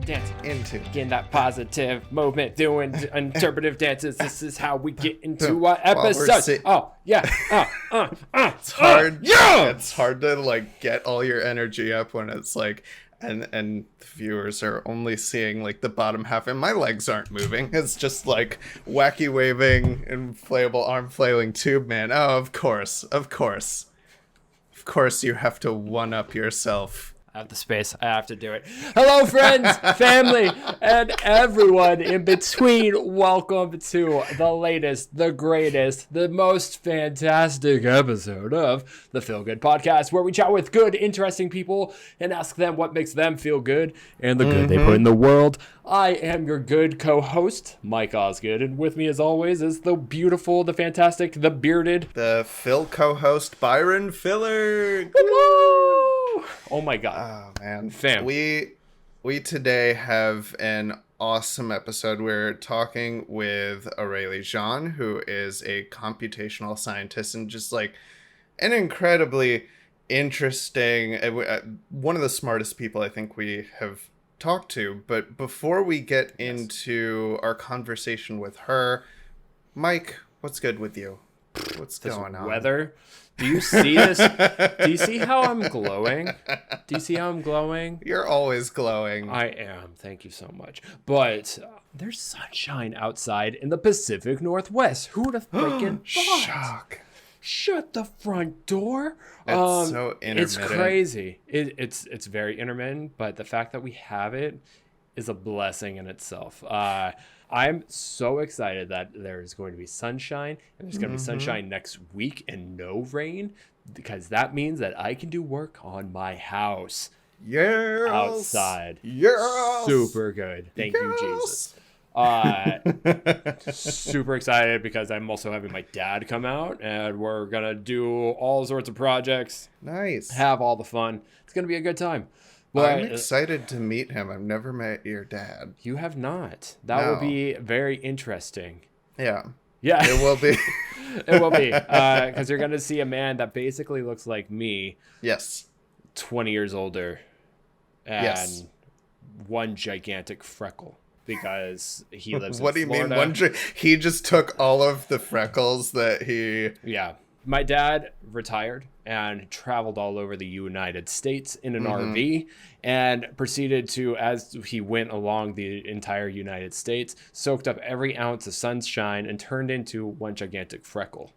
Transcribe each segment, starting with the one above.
Into. Getting that positive movement, doing interpretive dances. This is how we get into our episode. It's hard. Yeah, it's hard to like get all your energy up when it's like, and the viewers are only seeing like the bottom half, and my legs aren't moving. It's just like wacky waving, inflatable arm flailing tube man. Oh, of course, you have to one up yourself. I have the space. I have to do it. Hello, friends, family, and everyone in between. Welcome to the latest, the greatest, the most fantastic episode of the FillGood podcast, where we chat with good, interesting people and ask them what makes them feel good and the good they put in the world. I am your good co-host, Mike Osgood, and with me, as always, is the beautiful, the fantastic, the bearded, the Phil co-host, Byron Filler. Hello! Oh my god. Oh man. Fam. We today have an awesome episode. We're talking with Aurélie, who is a computational scientist and just like an incredibly interesting, one of the smartest people I think we have talked to. But before we get into our conversation with her, Mike, what's good with you? What's going on? Weather? Do you see this? Do you see how I'm glowing? Do you see how I'm glowing? You're always glowing. I am. Thank you so much. But there's sunshine outside in the Pacific Northwest. Who would have freaking thought? Shock. Shut the front door. It's so intermittent. It's crazy. It's very intermittent, but the fact that we have it is a blessing in itself. I'm so excited that there's going to be sunshine, and there's going to be sunshine next week and no rain, because that means that I can do work on my house. Yes. Outside. Yes. Super good. Thank you, Jesus. Super excited because I'm also having my dad come out, and we're going to do all sorts of projects. Nice. Have all the fun. It's going to be a good time. But I'm excited to meet him. I've never met your dad. You have not. That will be very interesting. Yeah. Yeah. It will be. It will be. Because you're going to see a man that basically looks like me. Yes. 20 years older. And one gigantic freckle. Because he lives what in Florida. What do you mean? He just took all of the freckles that he... Yeah. My dad retired and traveled all over the United States in an RV and proceeded to, as he went along the entire United States, soaked up every ounce of sunshine and turned into one gigantic freckle.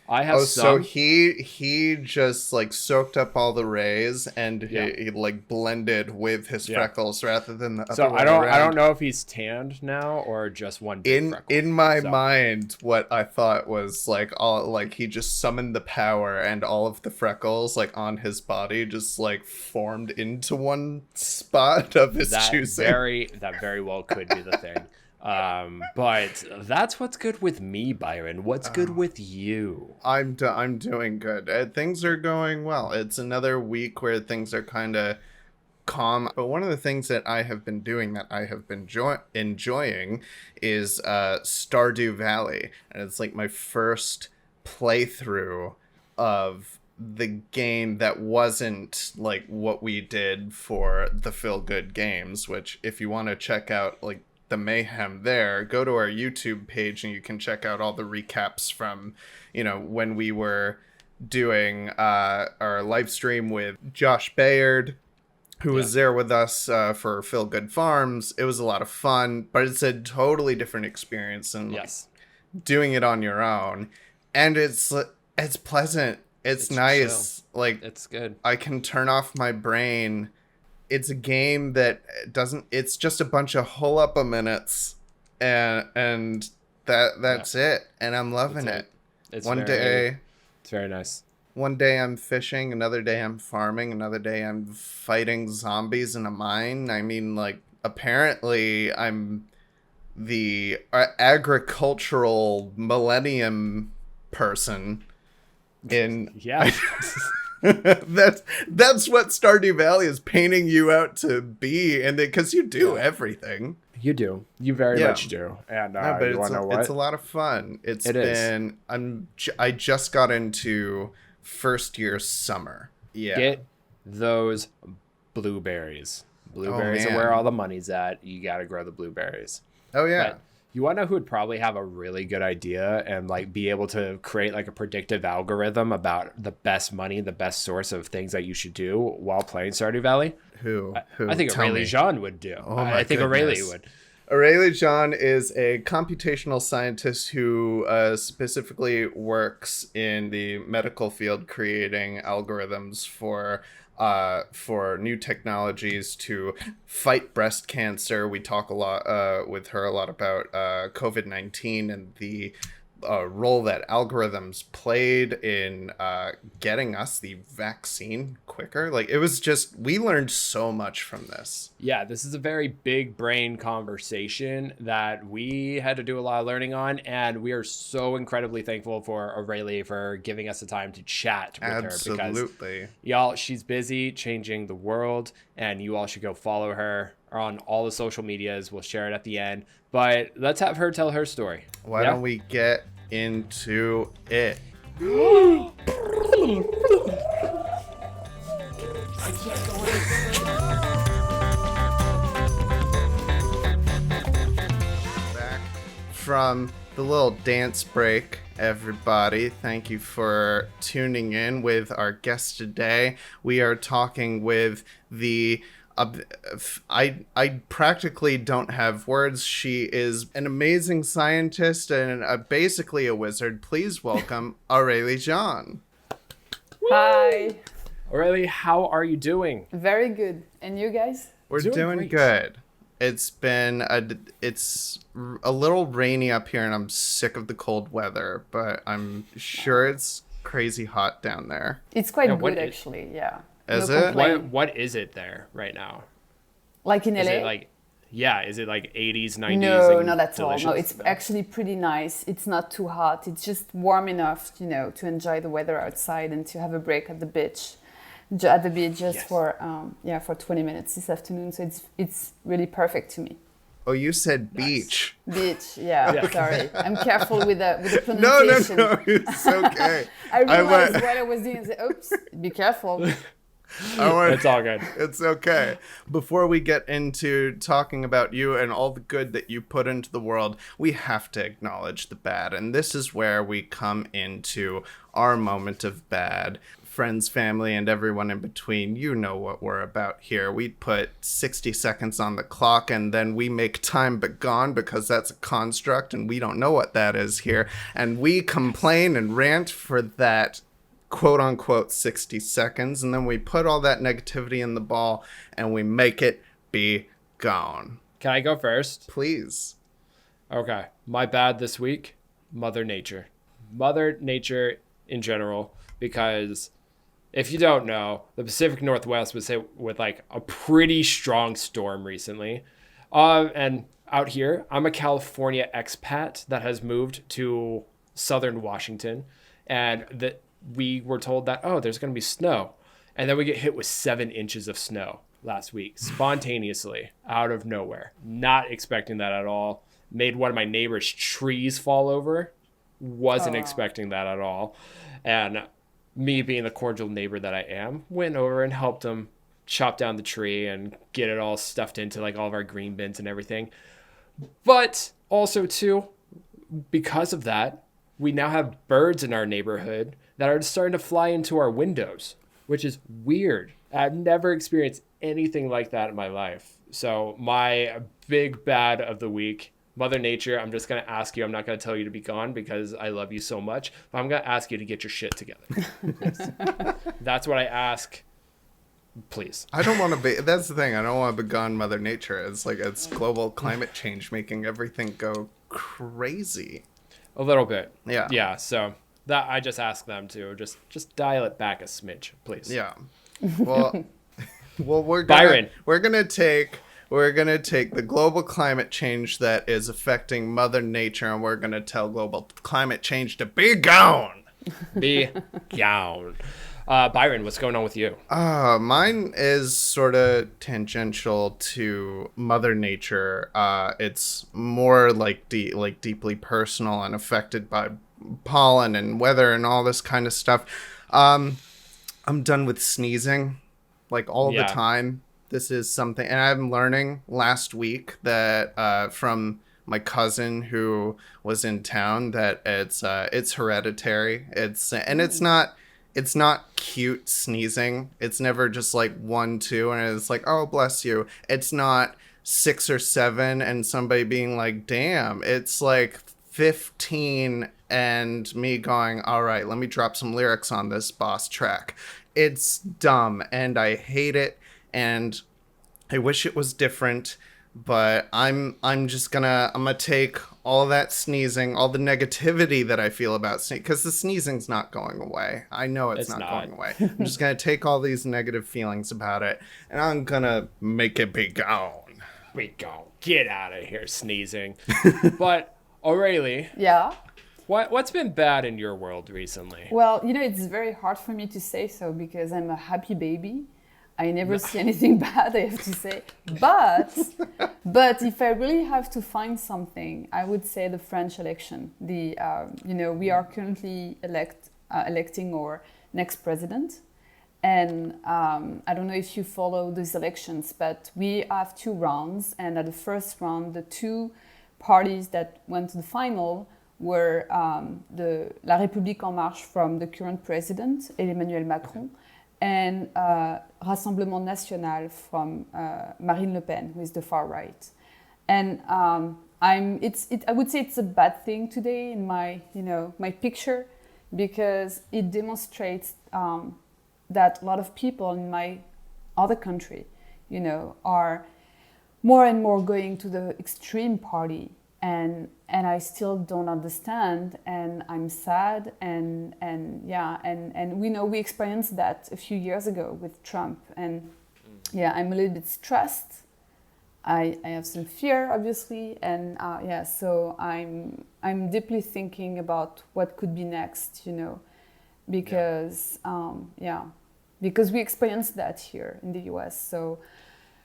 I have so he just like soaked up all the rays and he like blended with his freckles rather than the other way around. I don't know if he's tanned now or just one big freckle. In my mind, what I thought was like all like he just summoned the power and all of the freckles like on his body just like formed into one spot of his choosing. That very well could be the thing. But that's what's good with me, Byron. What's good with you? I'm doing good. Things are going well. It's another week where things are kind of calm. But one of the things that I have been doing that I have been enjoying is Stardew Valley. And it's like my first playthrough of the game that wasn't like what we did for the FillGood games, which if you want to check out like the mayhem there, go to our YouTube page and you can check out all the recaps from, when we were doing our live stream with Josh Bayard, who was there with us for FillGood Farms. It was a lot of fun, but it's a totally different experience than doing it on your own. And it's pleasant. It's nice. Chill. Like, it's good. I can turn off my brain. It's a game that it's just a bunch of hole-up minutes and that's it. And I'm loving it. It's very nice. One day I'm fishing, another day I'm farming, another day I'm fighting zombies in a mine. I mean, like, apparently I'm the agricultural millennium person in... Yeah. That's what Stardew Valley is painting you out to be, and because you do everything. You do. You very much do. And but you want to know what? It's a lot of fun. I just got into first year summer. Yeah. Get those blueberries. Blueberries are where all the money's at. You got to grow the blueberries. Oh, yeah. But you want to know who would probably have a really good idea and like be able to create like a predictive algorithm about the best money, the best source of things that you should do while playing Stardew Valley? Who? I think Aurélie Jean would do. I think Aurélie would. Aurélie Jean is a computational scientist who specifically works in the medical field, creating algorithms for new technologies to fight breast cancer. We talk a lot with her a lot about COVID-19 and the role that algorithms played in getting us the vaccine quicker. Like, it was just, we learned so much from this. Yeah, this is a very big brain conversation that we had to do a lot of learning on, and we are so incredibly thankful for Aurélie for giving us the time to chat with her. Absolutely. Because, y'all, she's busy changing the world, and you all should go follow her on all the social medias. We'll share it at the end. But let's have her tell her story. Why don't we get into it? Back from the little dance break, everybody. Thank you for tuning in with our guest today. We are talking with the I practically don't have words. She is an amazing scientist and basically a wizard. Please welcome Aurélie Jean. Hi. Aurélie, how are you doing? Very good. And you guys? We're doing good. It's been it's a little rainy up here and I'm sick of the cold weather, but I'm sure it's crazy hot down there. It's quite good actually, yeah. Is it? What is it there right now? Like in LA? Is it like, is it like 80s, 90s? No, not at all. No, it's actually pretty nice. It's not too hot. It's just warm enough, to enjoy the weather outside and to have a break at the beach. For 20 minutes this afternoon. So it's really perfect to me. Oh, you said beach. Beach, yeah. Sorry. I'm careful with the pronunciation. No, it's okay. I realized what I was doing. I said, oops, be careful. It's all good. It's okay. Before we get into talking about you and all the good that you put into the world, we have to acknowledge the bad. And this is where we come into our moment of bad. Friends, family, and everyone in between, you know what we're about here. We put 60 seconds on the clock and then we make time but gone because that's a construct and we don't know what that is here. And we complain and rant for that quote-unquote 60 seconds, and then we put all that negativity in the ball and we make it be gone. Can I go first? Please. Okay. My bad this week, Mother Nature. Mother Nature in general, because if you don't know, the Pacific Northwest was hit with like a pretty strong storm recently. And out here, I'm a California expat that has moved to southern Washington, and we were told that, there's going to be snow. And then we get hit with 7 inches of snow last week, spontaneously, out of nowhere. Not expecting that at all. Made one of my neighbor's trees fall over. Wasn't expecting that at all. And me being the cordial neighbor that I am, went over and helped him chop down the tree and get it all stuffed into like all of our green bins and everything. But also too, because of that, we now have birds in our neighborhood that are starting to fly into our windows, which is weird. I've never experienced anything like that in my life. So my big bad of the week, Mother Nature, I'm just going to ask you, I'm not going to tell you to be gone because I love you so much, but I'm going to ask you to get your shit together. That's what I ask. Please. I don't want to be, that's the thing, I don't want to be gone Mother Nature. It's like, it's global climate change making everything go crazy. A little bit. Yeah. Yeah, so that I just ask them to just dial it back a smidge, please. Yeah. Well, we're gonna take the global climate change that is affecting Mother Nature, and we're gonna tell global climate change to be gone. Be gone. Byron, what's going on with you? Mine is sort of tangential to Mother Nature. It's more like deeply personal and affected by pollen and weather and all this kind of stuff. I'm done with sneezing, like all the time. this is something, and I'm learning last week that from my cousin who was in town that it's hereditary. It's not cute sneezing. It's never just like 1, 2, and it's like, oh, bless you. It's not 6 or 7 and somebody being like, damn. It's like 15 and me going, all right, let me drop some lyrics on this boss track. It's dumb and I hate it and I wish it was different, but I'm gonna take all that sneezing, all the negativity that I feel about sneezing, because the sneezing's not going away. I know it's not going away. I'm just gonna take all these negative feelings about it and I'm gonna make it be gone. Be gone. Get out of here, sneezing. But Aurélie. Yeah. What's been bad in your world recently? Well, it's very hard for me to say so because I'm a happy baby. I never see anything bad, I have to say. But if I really have to find something, I would say the French election. We are currently electing our next president. And I don't know if you follow these elections, but we have 2 rounds. And at the first round, the 2 parties that went to the final were the La République En Marche from the current president, Emmanuel Macron, and Rassemblement National from Marine Le Pen, who is the far right. And I would say it's a bad thing today in my picture, because it demonstrates that a lot of people in my other country, are more and more going to the extreme party. And I still don't understand, and I'm sad, and we experienced that a few years ago with Trump, and I'm a little bit stressed. I have some fear, obviously, and so I'm deeply thinking about what could be next, because because we experienced that here in the US, so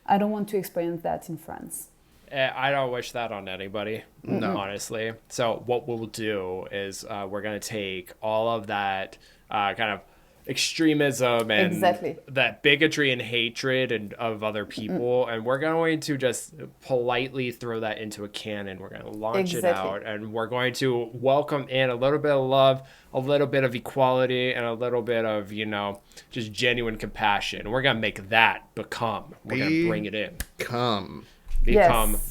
I don't want to experience that in France. I don't wish that on anybody, honestly. So what we'll do is we're going to take all of that kind of extremism and that bigotry and hatred of other people, and we're going to just politely throw that into a cannon. We're going to launch it out, and we're going to welcome in a little bit of love, a little bit of equality, and a little bit of, just genuine compassion. We're going to make that become. We're going to bring it in. Become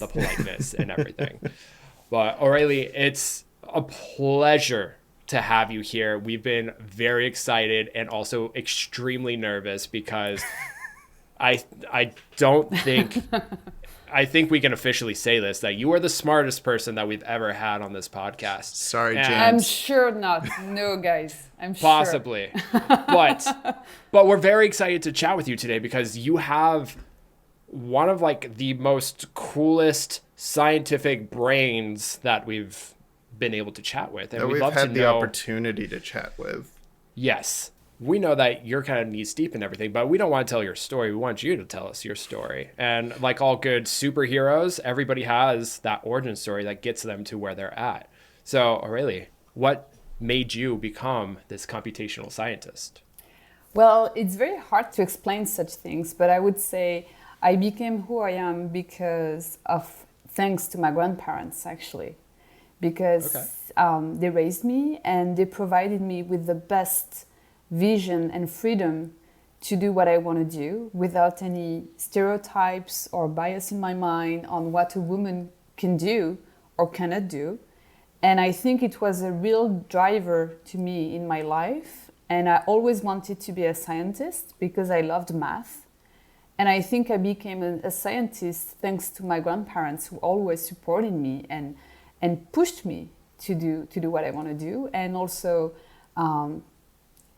the politeness and everything. But Aurélie, it's a pleasure to have you here. We've been very excited and also extremely nervous because I think we can officially say this, that you are the smartest person that we've ever had on this podcast. Sorry, James. I'm sure not. No, guys. I'm sure. Possibly. But we're very excited to chat with you today because you have one of the most coolest scientific brains that we've been able to chat with, and we've had the opportunity to chat with. Yes, we know that you're kind of knees deep in everything, but we don't want to tell your story. We want you to tell us your story. And like all good superheroes, everybody has that origin story that gets them to where they're at. So Aurélie, what made you become this computational scientist? Well, it's very hard to explain such things, but I would say I became who I am thanks to my grandparents, actually, because they raised me and they provided me with the best vision and freedom to do what I want to do without any stereotypes or bias in my mind on what a woman can do or cannot do. And I think it was a real driver to me in my life. And I always wanted to be a scientist because I loved math. And I think I became a scientist thanks to my grandparents, who always supported me and pushed me to do what I want to do. And also,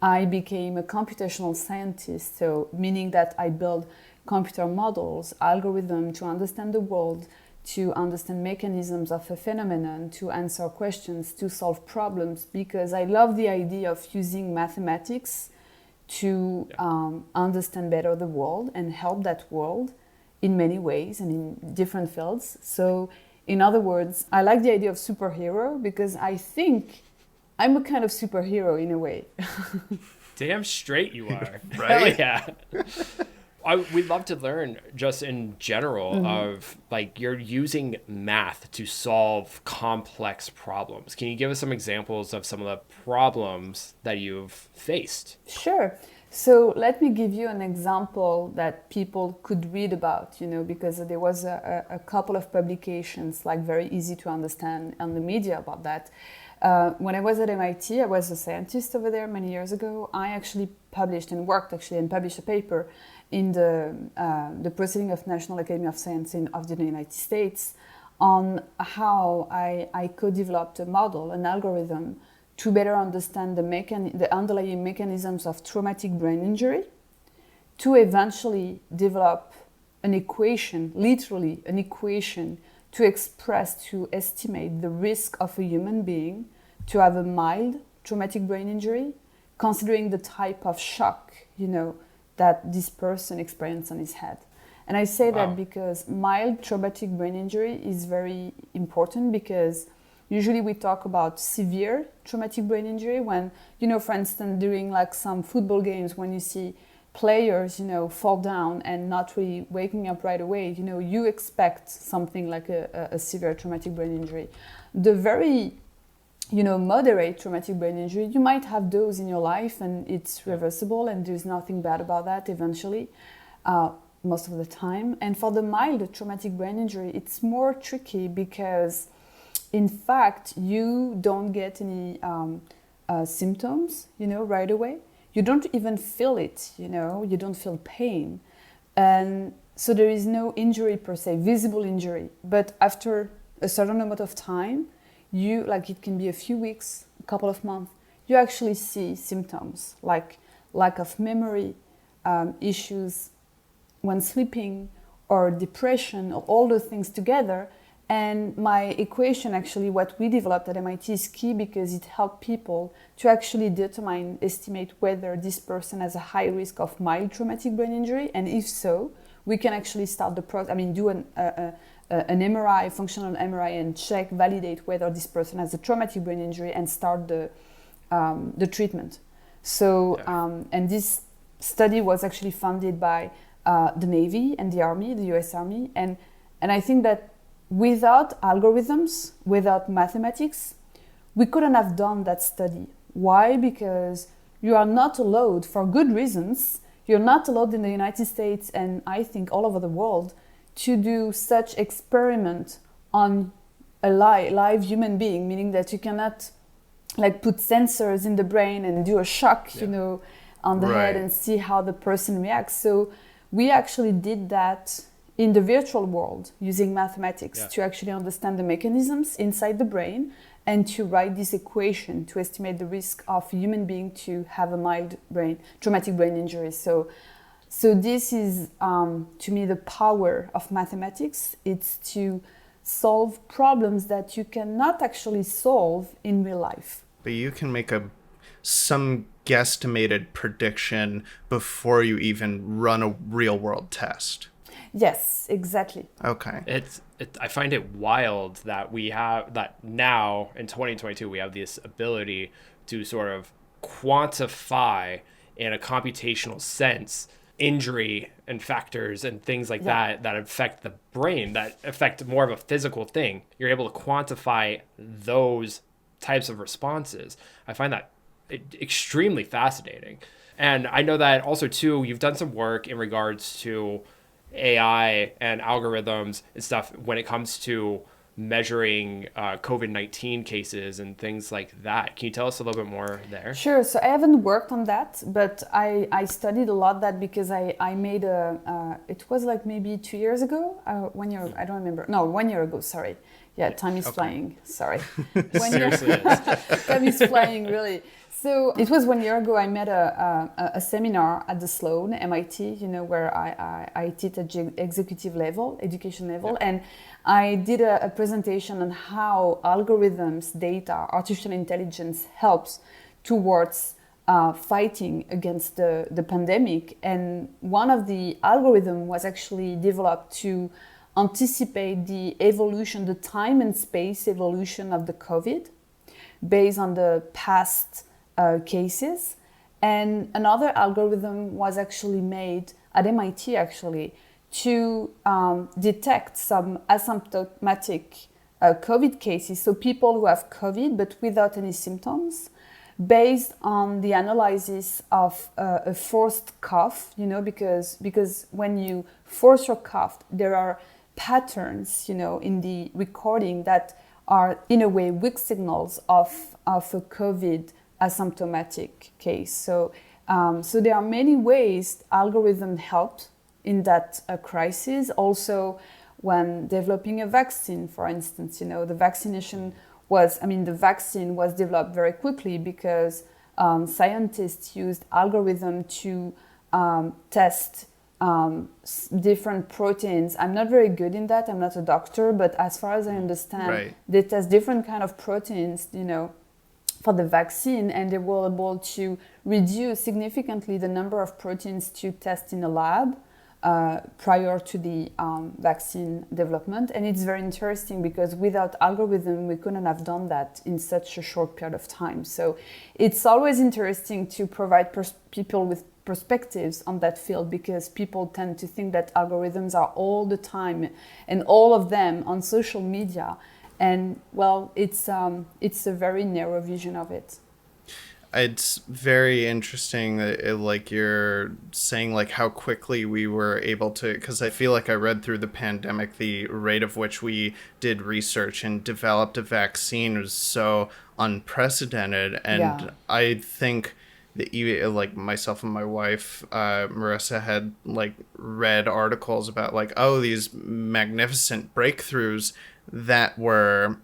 I became a computational scientist, so meaning that I build computer models, algorithms to understand the world, to understand mechanisms of a phenomenon, to answer questions, to solve problems, because I love the idea of using mathematics to understand better the world and help that world in many ways and in different fields. So in other words, I like the idea of superhero because I think I'm a kind of superhero in a way. Damn straight you are. Right? Hell yeah. We'd love to learn just in general of like you're using math to solve complex problems. Can you give us some examples of some of the problems that you've faced? Sure. So let me give you an example that people could read about, because there was a couple of publications, like very easy to understand on the media about that. When I was at MIT, I was a scientist over there many years ago. I actually published and published a paper in the Proceeding of National Academy of Science of the United States on how I co-developed a model, an algorithm, to better understand the underlying mechanisms of traumatic brain injury, to eventually develop an equation, literally an equation, to estimate the risk of a human being to have a mild traumatic brain injury, considering the type of shock, that this person experienced on his head. And I say that because mild traumatic brain injury is very important, because usually we talk about severe traumatic brain injury when, for instance, during like some football games, when you see players, fall down and not really waking up right away, you expect something like a severe traumatic brain injury. The very, moderate traumatic brain injury, you might have those in your life and it's reversible and there's nothing bad about that eventually, most of the time. And for the mild traumatic brain injury, it's more tricky because in fact, you don't get any symptoms, right away. You don't even feel it, you don't feel pain. And so there is no injury per se, visible injury. But after a certain amount of time, it can be a few weeks, a couple of months, you actually see symptoms like lack of memory, issues when sleeping, or depression, or all those things together. And my equation, actually, what we developed at MIT is key because it helped people to actually estimate whether this person has a high risk of mild traumatic brain injury. And if so, we can actually start the process, do an MRI, functional MRI, and validate whether this person has a traumatic brain injury and start the treatment. So, and this study was actually funded by the Navy and the Army, the US Army. And I think that without algorithms, without mathematics, we couldn't have done that study. Why? Because you are not allowed, for good reasons, you're not allowed in the United States and I think all over the world to do such experiment on a live human being, meaning that you cannot put sensors in the brain and do a shock, on the head and see how the person reacts. So we actually did that in the virtual world using mathematics to actually understand the mechanisms inside the brain and to write this equation to estimate the risk of a human being to have a mild traumatic brain injury. So this is, to me, the power of mathematics. It's to solve problems that you cannot actually solve in real life. But you can make some guesstimated prediction before you even run a real world test. Yes, exactly. Okay. I find it wild that we have that now in 2022 we have this ability to sort of quantify in a computational sense injury and factors and things like that affect the brain, that affect more of a physical thing. You're able to quantify those types of responses. I find that extremely fascinating. And I know that also too, you've done some work in regards to AI and algorithms and stuff when it comes to measuring COVID-19 cases and things like that. Can you tell us a little bit more there? Sure. So I haven't worked on that, but I studied a lot that because I made it was like maybe 2 years ago, 1 year, I don't remember. No, 1 year ago, sorry. Yeah, time is flying. Sorry. Seriously is. Time is flying, really. So it was 1 year ago. I met a seminar at the Sloan, MIT, where I teach at executive level, education level, and I did a presentation on how algorithms, data, artificial intelligence helps towards fighting against the pandemic. And one of the algorithms was actually developed to anticipate the evolution, the time and space evolution of the COVID based on the past cases. And another algorithm was actually made at MIT actually to detect some asymptomatic COVID cases, so people who have COVID but without any symptoms, based on the analysis of a forced cough, because when you force your cough, there are patterns, in the recording that are in a way weak signals of a COVID asymptomatic case. So there are many ways algorithm helped in that crisis. Also, when developing a vaccine, for instance, the vaccine was developed very quickly because scientists used algorithm to test different proteins. I'm not very good in that. I'm not a doctor, but as far as I understand, they test different kind of proteins, for the vaccine, and they were able to reduce significantly the number of proteins to test in a lab prior to the vaccine development. And it's very interesting because without algorithm, we couldn't have done that in such a short period of time. So it's always interesting to provide people with perspectives on that field, because people tend to think that algorithms are all the time and all of them on social media. And well, it's a very narrow vision of it. It's very interesting that like you're saying like how quickly we were able to, because I feel like I read through the pandemic, the rate of which we did research and developed a vaccine was so unprecedented. And I think that even like myself and my wife, Marissa, had like read articles about like, oh, these magnificent breakthroughs that were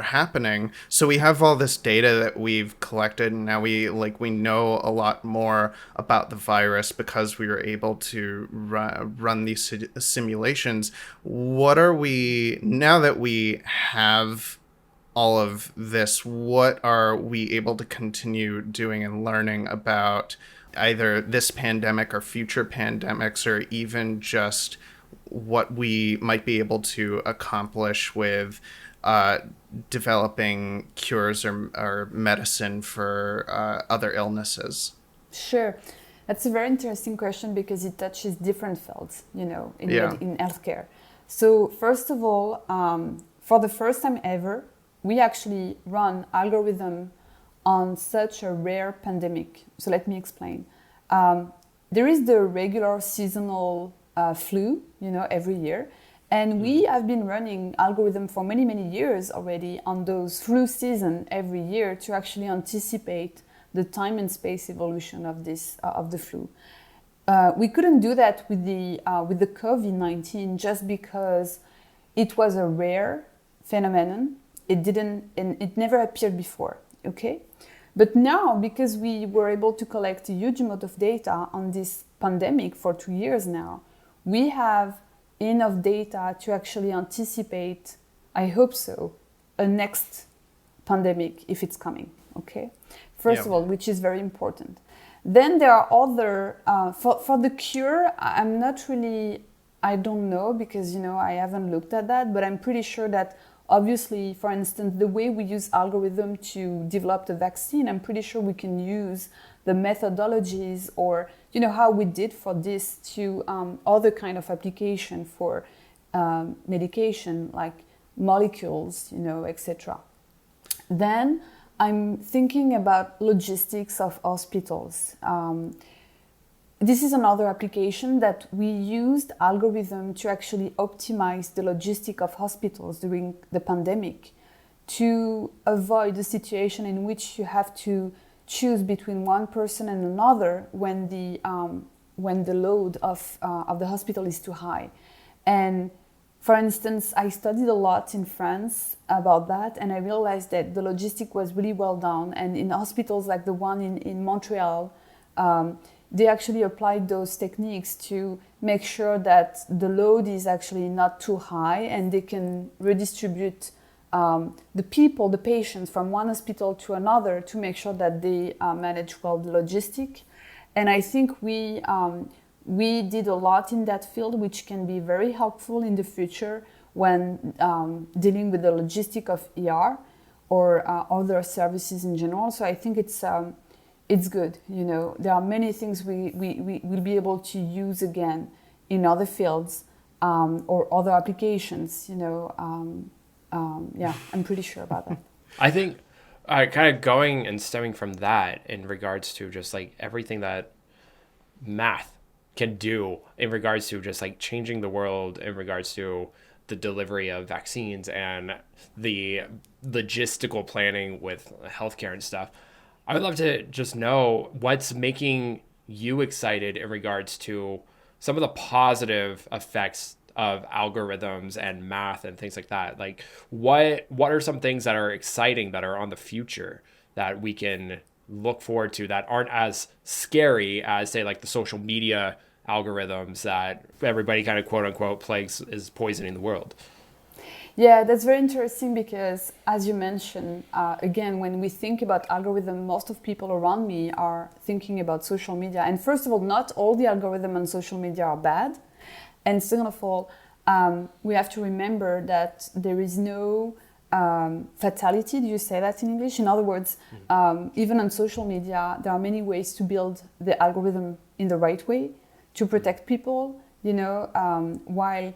happening. So we have all this data that we've collected, and now we know a lot more about the virus because we were able to run these simulations. What are we, now that we have all of this, what are we able to continue doing and learning about either this pandemic or future pandemics, or even just what we might be able to accomplish with developing cures or medicine for other illnesses? Sure. That's a very interesting question because it touches different fields, in healthcare. So first of all, for the first time ever, we actually run algorithm on such a rare pandemic. So let me explain. There is the regular seasonal flu, every year. And we have been running algorithm for many, many years already on those flu season every year to actually anticipate the time and space evolution of this of the flu. We couldn't do that with the COVID-19 just because it was a rare phenomenon. It never appeared before. Okay. But now, because we were able to collect a huge amount of data on this pandemic for 2 years now, we have enough data to actually anticipate, I hope so, a next pandemic if it's coming, okay? First of all, which is very important. Then there are other, for the cure, I don't know because, I haven't looked at that, but I'm pretty sure that obviously, for instance, the way we use algorithm to develop the vaccine, I'm pretty sure we can use the methodologies or, how we did for this to other kind of application for medication like molecules, etc. Then I'm thinking about logistics of hospitals. This is another application that we used algorithm to actually optimize the logistic of hospitals during the pandemic to avoid the situation in which you have to choose between one person and another when the load of the hospital is too high. And for instance, I studied a lot in France about that, and I realized that the logistic was really well done. And in hospitals like the one in Montreal, they actually applied those techniques to make sure that the load is actually not too high and they can redistribute the patients from one hospital to another to make sure that they manage well the logistic. And I think we did a lot in that field, which can be very helpful in the future when dealing with the logistic of ER or other services in general. So I think it's good. You know, there are many things we will be able to use again in other fields or other applications. You know, yeah, I'm pretty sure about that. I think kind of going and stemming from that in regards to just like everything that math can do in regards to just like changing the world in regards to the delivery of vaccines and the logistical planning with healthcare and stuff. I would love to just know what's making you excited in regards to some of the positive effects of algorithms and math and things like that. Like what are some things that are exciting that are on the future that we can look forward to that aren't as scary as say like the social media algorithms that everybody kind of quote unquote plagues is poisoning the world? Yeah, that's very interesting because, as you mentioned, again, when we think about algorithm, most of people around me are thinking about social media. And first of all, not all the algorithm on social media are bad. And second of all, we have to remember that there is no fatality. Do you say that in English? In other words, even on social media, there are many ways to build the algorithm in the right way to protect people, you know, while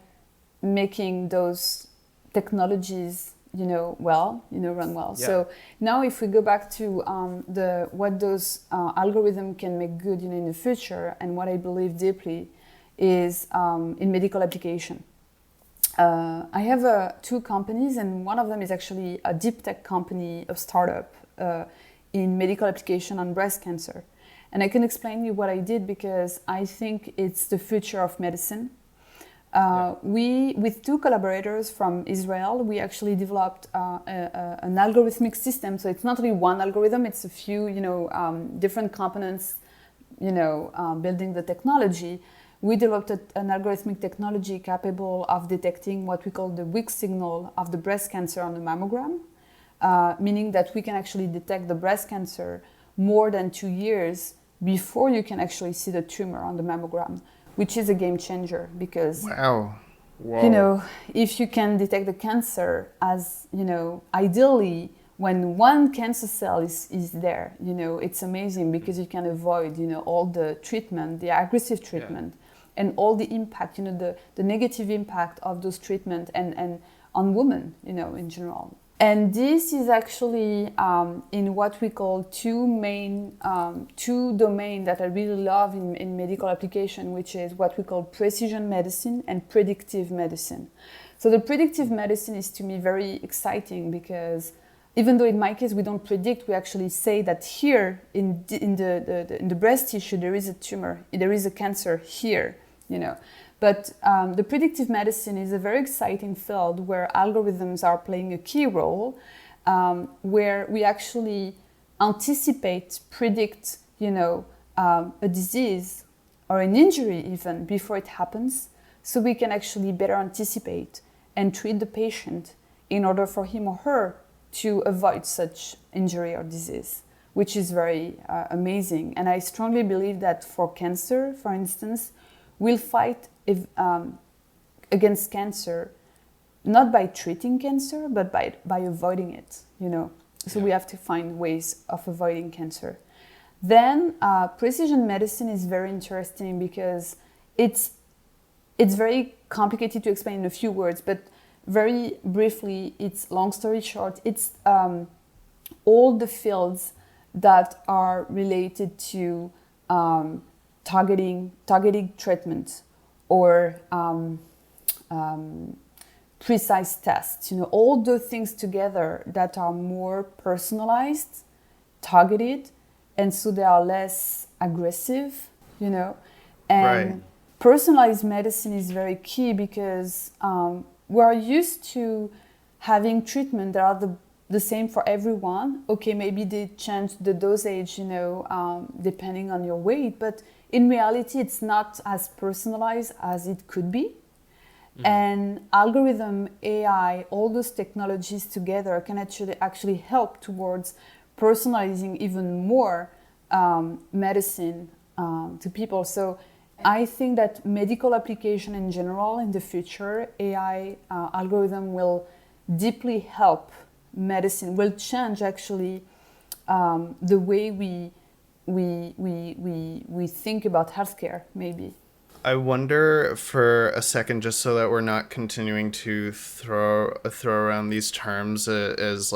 making those technologies, you know, run well. Yeah. So now if we go back to what those algorithms can make good, you know, in the future, and what I believe deeply is in medical application. I have two companies, and one of them is actually a deep tech company, a startup in medical application on breast cancer. And I can explain you what I did because I think it's the future of medicine. We, with two collaborators from Israel, we actually developed an algorithmic system. So it's not really one algorithm; it's a few, you know, different components, you know, building the technology. We developed an algorithmic technology capable of detecting what we call the weak signal of the breast cancer on the mammogram, meaning that we can actually detect the breast cancer more than 2 years before you can actually see the tumor on the mammogram, which is a game changer because, Wow. Whoa. you know, if you can detect the cancer as, you know, ideally when one cancer cell is there, you know, it's amazing because you can avoid, you know, all the treatment, the aggressive treatment, and all the impact, you know, the negative impact of those treatment and on women, you know, in general. And this is actually in what we call two domains that I really love in medical application, which is what we call precision medicine and predictive medicine. So the predictive medicine is to me very exciting because even though in my case we don't predict, we actually say that here in the breast tissue there is a tumor, there is a cancer here, you know. But the predictive medicine is a very exciting field where algorithms are playing a key role, where we actually predict, you know, a disease or an injury even before it happens, so we can actually better anticipate and treat the patient in order for him or her to avoid such injury or disease, which is very amazing. And I strongly believe that for cancer, for instance, we'll fight against cancer, not by treating cancer, but by avoiding it, you know. So we have to find ways of avoiding cancer. Then precision medicine is very interesting because it's very complicated to explain in a few words, but very briefly, it's long story short, it's all the fields that are related to targeting treatment or precise tests, you know, all the things together that are more personalized, targeted, and so they are less aggressive, you know. And personalized medicine is very key because we are used to having treatment that are the same for everyone. Okay, maybe they change the dosage, you know, depending on your weight, but in reality, it's not as personalized as it could be. Mm-hmm. And algorithm, AI, all those technologies together can actually help towards personalizing even more medicine to people. So I think that medical application in general in the future, AI algorithm will deeply help medicine, will change actually the way we think about healthcare, maybe. I wonder for a second, just so that we're not continuing to throw around these terms as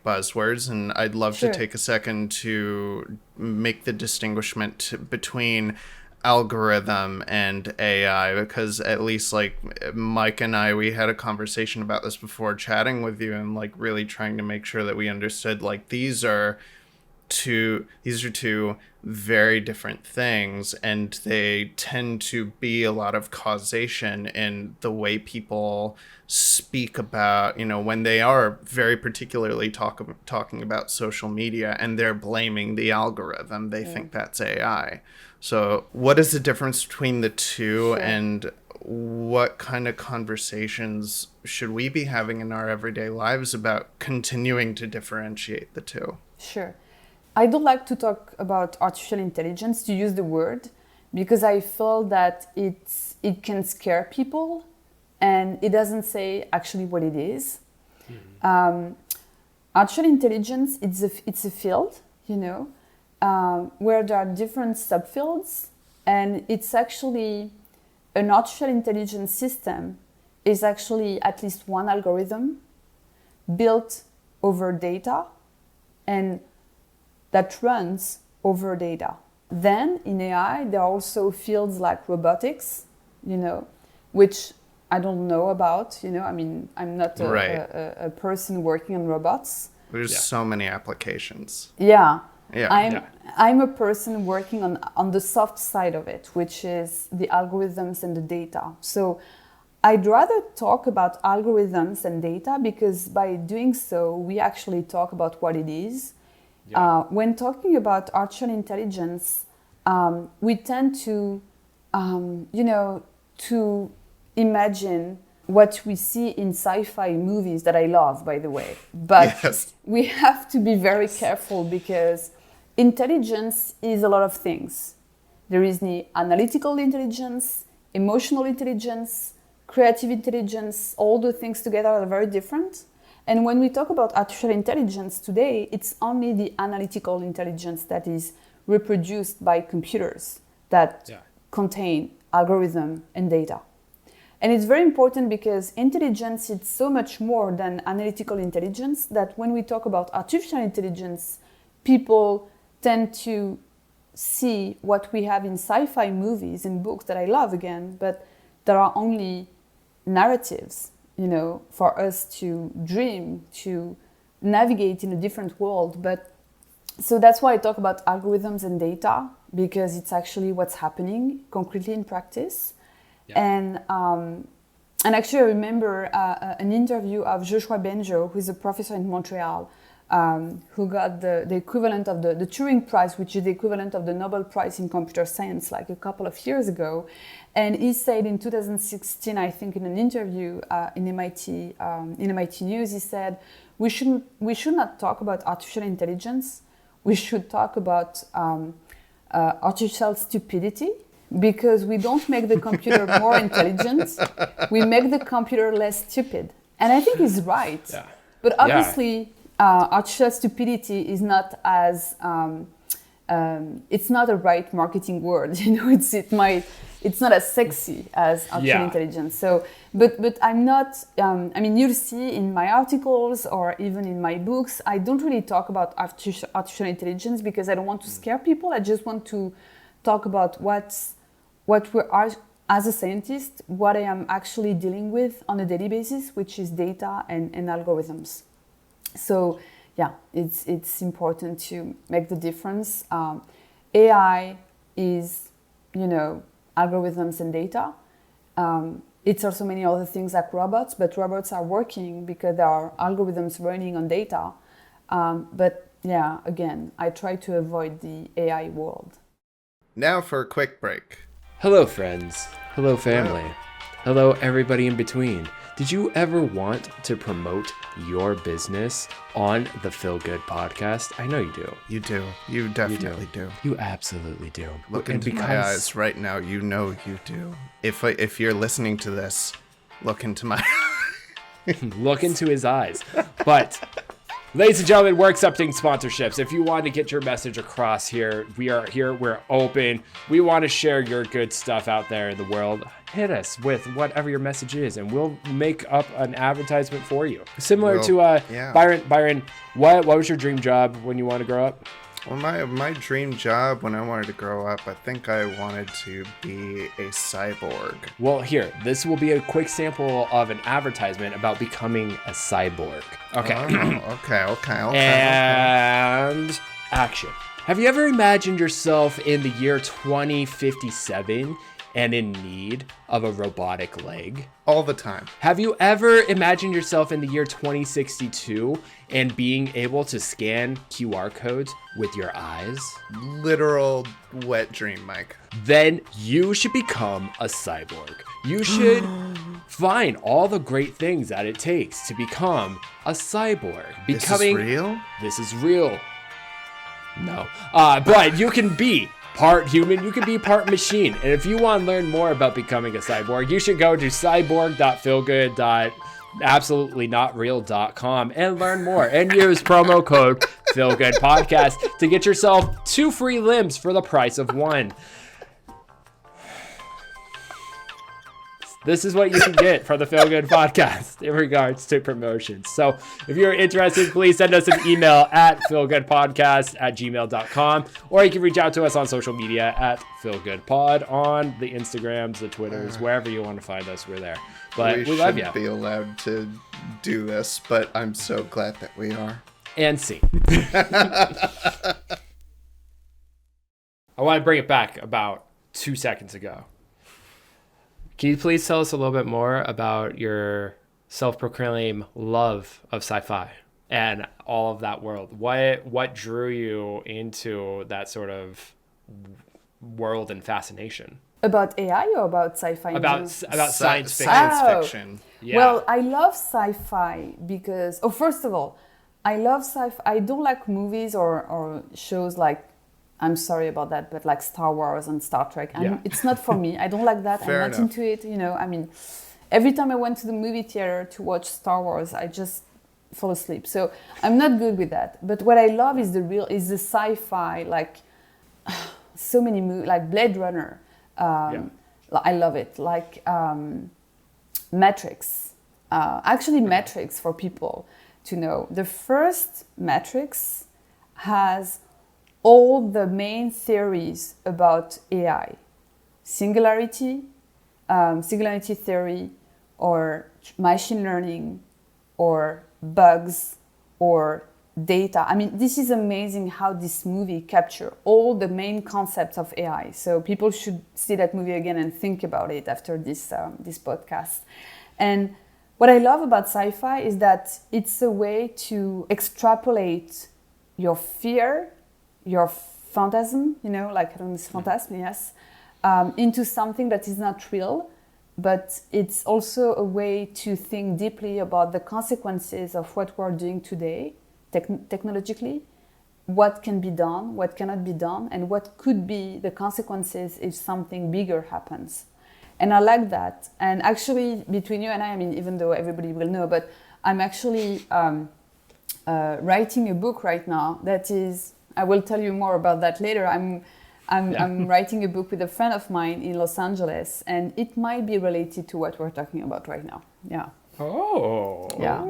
buzzwords, and I'd love Sure. to take a second to make the distinguishment between algorithm and AI, because at least like Mike and I, we had a conversation about this before chatting with you, and like really trying to make sure that we understood like these are two very different things, and they tend to be a lot of causation in the way people speak about, when they are very particularly talking about social media and they're blaming the algorithm, they think that's AI. So what is the difference between the two? Sure. And what kind of conversations should we be having in our everyday lives about continuing to differentiate the two? Sure. I don't like to talk about artificial intelligence, to use the word, because I feel that it can scare people and it doesn't say actually what it is. Artificial intelligence, it's a field, where there are different subfields, and it's actually an artificial intelligence system is actually at least one algorithm built over data and that runs over data. Then in AI, there are also fields like robotics, which I don't know about, I'm not a person working on robots. There's so many applications. Yeah. Yeah. I'm a person working on the soft side of it, which is the algorithms and the data. So I'd rather talk about algorithms and data, because by doing so, we actually talk about what it is. Yeah. When talking about artificial intelligence, we tend to, to imagine what we see in sci-fi movies that I love, by the way. But yes. We have to be very careful, because intelligence is a lot of things. There is the analytical intelligence, emotional intelligence, creative intelligence. All the things together are very different. And when we talk about artificial intelligence today, it's only the analytical intelligence that is reproduced by computers that contain algorithm and data. And it's very important, because intelligence is so much more than analytical intelligence, that when we talk about artificial intelligence, people tend to see what we have in sci-fi movies and books that I love again, but there are only narratives, for us to dream, to navigate in a different world. But so that's why I talk about algorithms and data, because it's actually what's happening concretely in practice. Yeah. And actually I remember an interview of Joshua Benjo, who is a professor in Montreal, who got the equivalent of the Turing Prize, which is the equivalent of the Nobel Prize in computer science, like a couple of years ago. And he said in 2016, I think, in an interview in MIT News, he said, we should not talk about artificial intelligence. We should talk about artificial stupidity, because we don't make the computer more intelligent. We make the computer less stupid. And I think he's right. Yeah. But obviously, artificial stupidity is not as it's not a right marketing word. It's not as sexy as artificial intelligence. So, but I'm not. You'll see in my articles or even in my books, I don't really talk about artificial intelligence, because I don't want to scare people. I just want to talk about what we are as a scientist, what I am actually dealing with on a daily basis, which is data and algorithms. So it's important to make the difference. AI is, algorithms and data. It's also many other things like robots, but robots are working because there are algorithms running on data. But again, I try to avoid the AI world. Now for a quick break. Hello, friends. Hello, family. Hello, everybody in between. Did you ever want to promote your business on the FillGood podcast? I know you do. You do. You definitely do. You absolutely do. Look into my eyes right now. You know you do. If you're listening to this, look into my look into his eyes. But Ladies and gentlemen, we're accepting sponsorships. If you want to get your message across here, we are here. We're open. We want to share your good stuff out there in the world. Hit us with whatever your message is, and we'll make up an advertisement for you. Similar to Byron, what was your dream job when you want to grow up? Well, my dream job when I wanted to grow up, I think I wanted to be a cyborg. Well, here, this will be a quick sample of an advertisement about becoming a cyborg. Okay. Okay. And action. Have you ever imagined yourself in the year 2057 and in need of a robotic leg? All the time. Have you ever imagined yourself in the year 2062 and being able to scan QR codes with your eyes? Literal wet dream, Mike. Then you should become a cyborg. You should find all the great things that it takes to become a cyborg. This is real? This is real. No. But you can be part human, you can be part machine. And if you want to learn more about becoming a cyborg, you should go to cyborg.fillgood.absolutelynotreal.com and learn more and use promo code FillGoodPodcast to get yourself 2 free limbs for the price of 1. This is what you can get for the FillGood podcast in regards to promotions. So if you're interested, please send us an email at fillgoodpodcast@gmail.com, or you can reach out to us on social media at FillGoodPod on the Instagrams, the Twitters, wherever you want to find us, we're there. But we love you. We shouldn't be allowed to do this, but I'm so glad that we are. And see. I want to bring it back about 2 seconds ago. Can you please tell us a little bit more about your self-proclaimed love of sci-fi and all of that world? What drew you into that sort of world and fascination? About AI or about sci-fi? About science fiction. Science fiction. Yeah. Well, I love sci-fi because, first of all, I love sci-fi. I don't like movies or shows like, I'm sorry about that, but like Star Wars and Star Trek. It's not for me. I don't like that. Fair I'm not enough. into it. Every time I went to the movie theater to watch Star Wars, I just fall asleep. So I'm not good with that. But what I love is the sci-fi, like so many movies, like Blade Runner. I love it. Like Matrix. Matrix, for people to know. The first Matrix has all the main theories about AI, singularity theory, or machine learning, or bugs, or data. This is amazing how this movie captures all the main concepts of AI. So people should see that movie again and think about it after this podcast. And what I love about sci-fi is that it's a way to extrapolate your fear, your phantasm, phantasm, yes, into something that is not real, but it's also a way to think deeply about the consequences of what we're doing today, technologically, what can be done, what cannot be done, and what could be the consequences if something bigger happens. And I like that. And actually, between you and I, even though everybody will know, but I'm actually writing a book right now that is, I will tell you more about that later. I'm writing a book with a friend of mine in Los Angeles, and it might be related to what we're talking about right now. Yeah. Oh. Yeah.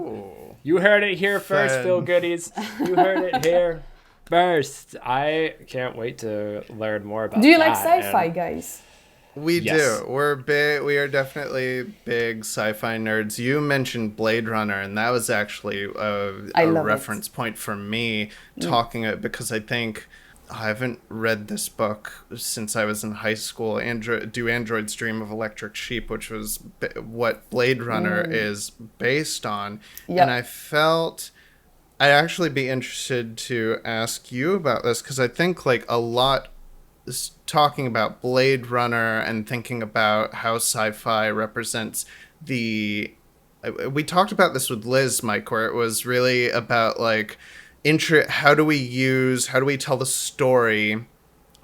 You heard it here first, Phil Goodies. You heard it here first. I can't wait to learn more about that. Do you like sci-fi, guys? We Yes. do. We're big. We are definitely big sci-fi nerds. You mentioned Blade Runner, and that was actually a reference point for me talking it, because I think I haven't read this book since I was in high school. Do Androids Dream of Electric Sheep, which was what Blade Runner is based on. Yep. And I felt I'd actually be interested to ask you about this, because I think like a lot talking about Blade Runner and thinking about how sci-fi represents we talked about this with Liz, Mike, where it was really about like how do we tell the story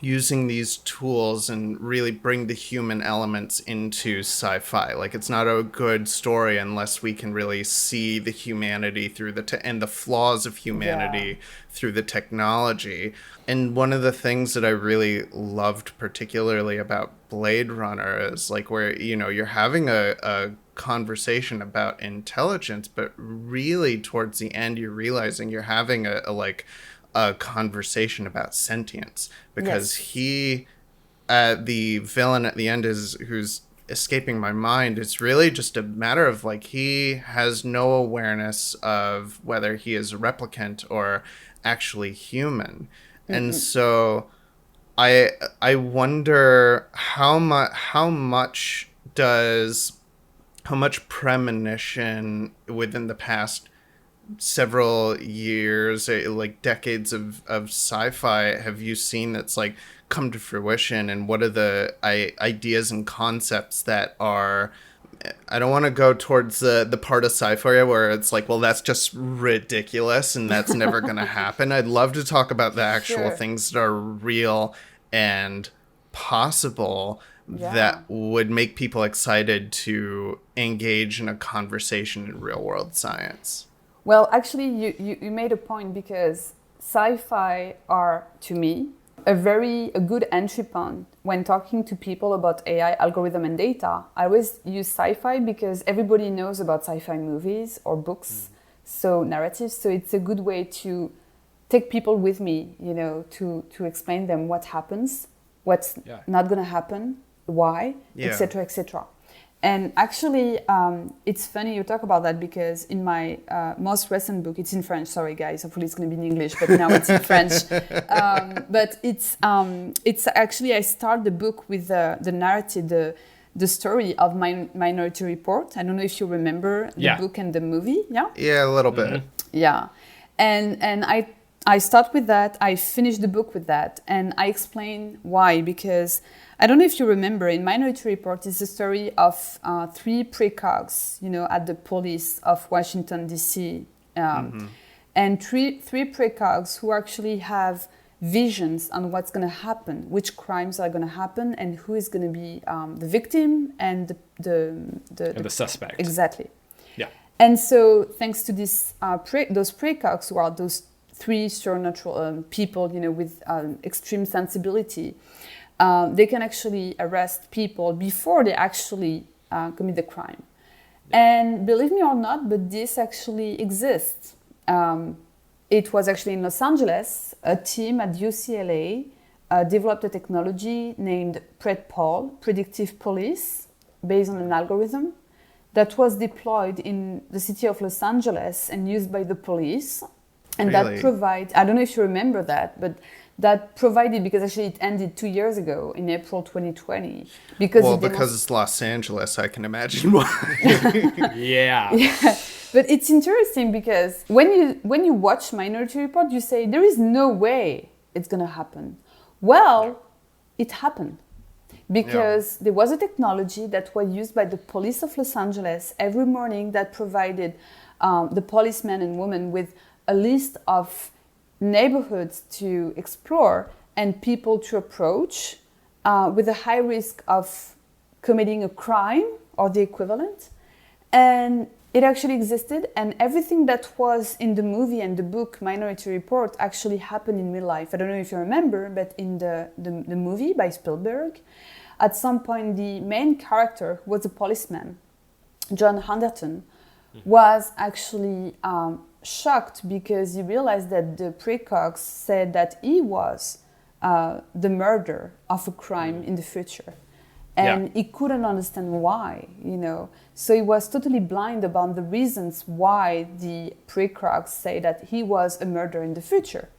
using these tools and really bring the human elements into sci-fi. Like, it's not a good story unless we can really see the humanity through and the flaws of humanity through the technology. And one of the things that I really loved particularly about Blade Runner is like where, you know, you're having a conversation about intelligence, but really towards the end you're realizing you're having a conversation about sentience, because the villain at the end who's escaping my mind. It's really just a matter of like he has no awareness of whether he is a replicant or actually human. And so I wonder how much premonition within the past several years, like decades of sci-fi, have you seen that's like come to fruition, and what are the ideas and concepts that are, I don't want to go towards the part of sci-fi where it's like, well, that's just ridiculous and that's never going to happen. I'd love to talk about the actual things that are real and possible that would make people excited to engage in a conversation in real world science. Well, actually, you made a point, because sci-fi are, to me, a good entry point when talking to people about AI, algorithm, and data. I always use sci-fi because everybody knows about sci-fi movies or books, so narratives. So it's a good way to take people with me, you know, to explain them what happens, what's not going to happen, why, etc., etc. And actually, it's funny you talk about that, because in my most recent book, it's in French, sorry guys, hopefully it's going to be in English, but now it's in French. But it's actually, I start the book with the narrative, the story of Minority Report. I don't know if you remember the book and the movie, Yeah, a little bit. Yeah. And I start with that, I finish the book with that, and I explain why, because I don't know if you remember, in Minority Report is the story of 3 precogs, you know, at the police of Washington, D.C. And three precogs who actually have visions on what's going to happen, which crimes are going to happen, and who is going to be the victim and the suspect. Exactly. Yeah. And so thanks to this, those precogs, who are those 3 supernatural people, you know, with extreme sensibility, they can actually arrest people before they actually commit the crime. And believe me or not, but this actually exists. It was actually in Los Angeles, a team at UCLA developed a technology named PredPol, Predictive Police, based on an algorithm that was deployed in the city of Los Angeles and used by the police. And really? That provides, I don't know if you remember that, but that provided, because actually it ended 2 years ago in April 2020. Because it's Los Angeles, I can imagine why. Yeah. But it's interesting, because when you watch Minority Report, you say, there is no way it's going to happen. Well, it happened. Because there was a technology that was used by the police of Los Angeles every morning that provided the policemen and women with a list of neighborhoods to explore and people to approach with a high risk of committing a crime or the equivalent. And it actually existed, and everything that was in the movie and the book Minority Report actually happened in real life. I don't know if you remember, but in the movie by Spielberg, at some point the main character, who was a policeman, John Anderton, was actually shocked because he realized that the precogs said that he was the murderer of a crime in the future. And he couldn't understand why, you know. So he was totally blind about the reasons why the precogs say that he was a murderer in the future.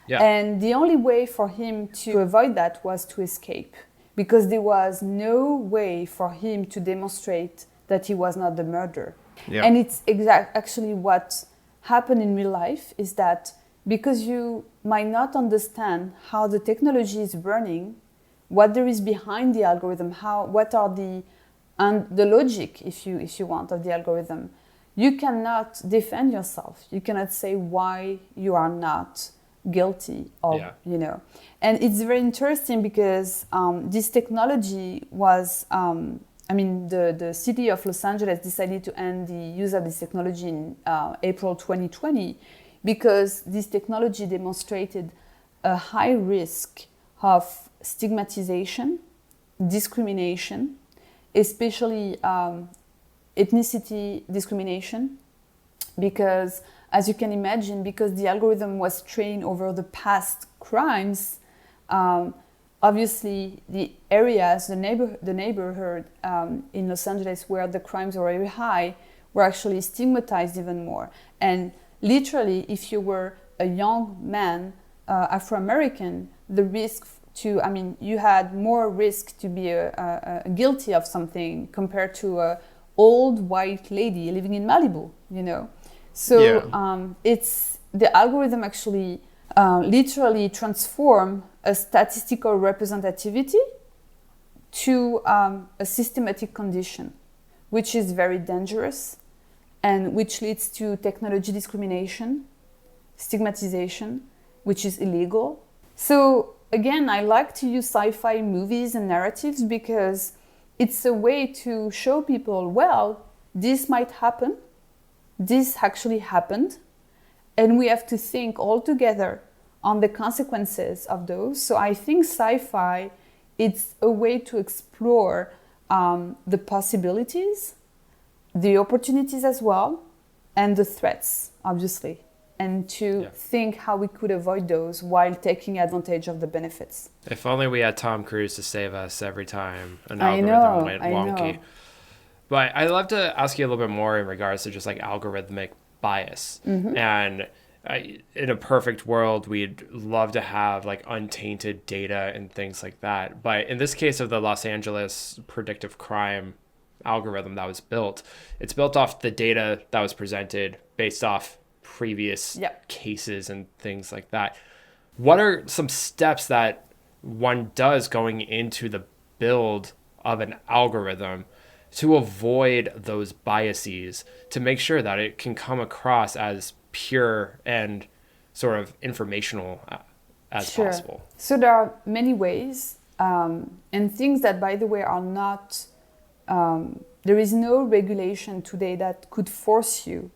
Yeah. And the only way for him to avoid that was to escape, because there was no way for him to demonstrate that he was not the murderer. Yeah. And it's actually what happened in real life, is that because you might not understand how the technology is running, what there is behind the algorithm, what are the logic, if you want, of the algorithm, you cannot defend yourself. You cannot say why you are not guilty of, Yeah. you know. And it's very interesting because this technology was, the city of Los Angeles decided to end the use of this technology in April 2020 because this technology demonstrated a high risk of stigmatization, discrimination, especially ethnicity discrimination, because as you can imagine, because the algorithm was trained over the past crimes, obviously the areas, the neighborhood in Los Angeles where the crimes were very high were actually stigmatized even more. And literally, if you were a young man, Afro-American, the risk you had more risk to be guilty of something compared to a old white lady living in Malibu, you know. So it's the algorithm actually literally transform a statistical representativity to a systematic condition, which is very dangerous and which leads to technology discrimination, stigmatization, which is illegal. So again, I like to use sci-fi movies and narratives because it's a way to show people, well, this might happen, this actually happened, and we have to think all together on the consequences of those. So I think sci-fi, it's a way to explore the possibilities, the opportunities as well, and the threats, obviously, and to think how we could avoid those while taking advantage of the benefits. If only we had Tom Cruise to save us every time an algorithm went wonky. know. But I'd love to ask you a little bit more in regards to just like algorithmic bias. And in a perfect world, we'd love to have like untainted data and things like that. But in this case of the Los Angeles predictive crime algorithm that was built, it's built off the data that was presented based off previous cases and things like that. What are some steps that one does going into the build of an algorithm to avoid those biases, to make sure that it can come across as pure and sort of informational as possible? So there are many ways, and things that, by the way, are not, there is no regulation today that could force you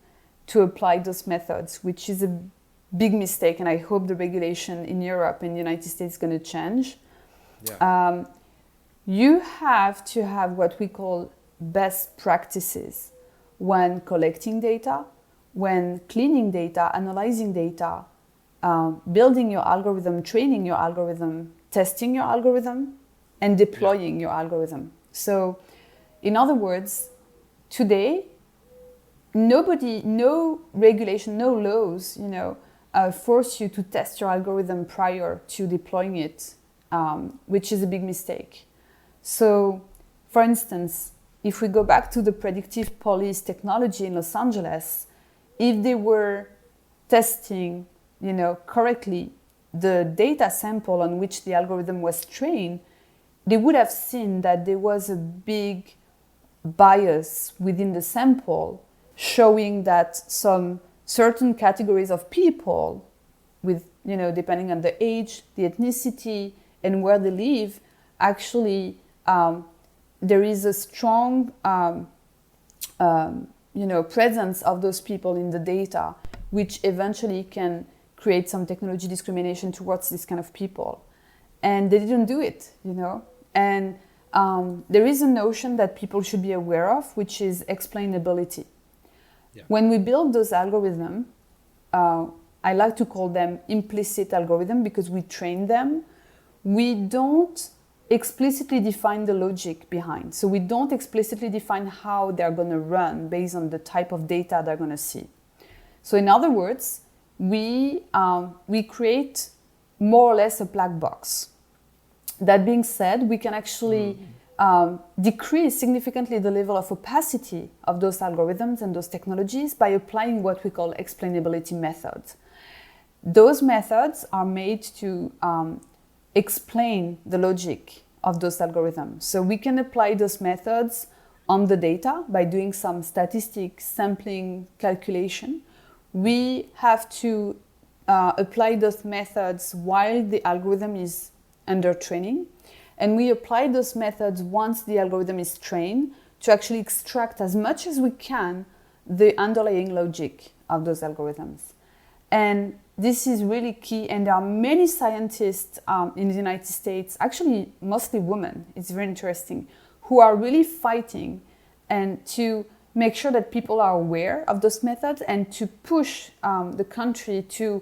to apply those methods, which is a big mistake, and I hope the regulation in Europe and the United States is going to change. You have to have what we call best practices when collecting data, when cleaning data, analyzing data, building your algorithm, training your algorithm, testing your algorithm, and deploying your algorithm. So, in other words, today, no regulation, no laws, force you to test your algorithm prior to deploying it, which is a big mistake. So, for instance, if we go back to the predictive police technology in Los Angeles, if they were testing, correctly the data sample on which the algorithm was trained, they would have seen that there was a big bias within the sample showing that some certain categories of people with, depending on the age, the ethnicity, and where they live, actually there is a strong presence of those people in the data, which eventually can create some technology discrimination towards this kind of people. And they didn't do it, And there is a notion that people should be aware of, which is explainability. When we build those algorithms, I like to call them implicit algorithms because we train them. We don't explicitly define the logic behind. So we don't explicitly define how they're going to run based on the type of data they're going to see. So in other words, we create more or less a black box. That being said, we can actually decrease significantly the level of opacity of those algorithms and those technologies by applying what we call explainability methods. Those methods are made to explain the logic of those algorithms. So we can apply those methods on the data by doing some statistics, sampling, calculation. We have to apply those methods while the algorithm is under training. And we apply those methods once the algorithm is trained to actually extract as much as we can the underlying logic of those algorithms. And this is really key. And there are many scientists in the United States, actually mostly women, it's very interesting, who are really fighting and to make sure that people are aware of those methods and to push the country to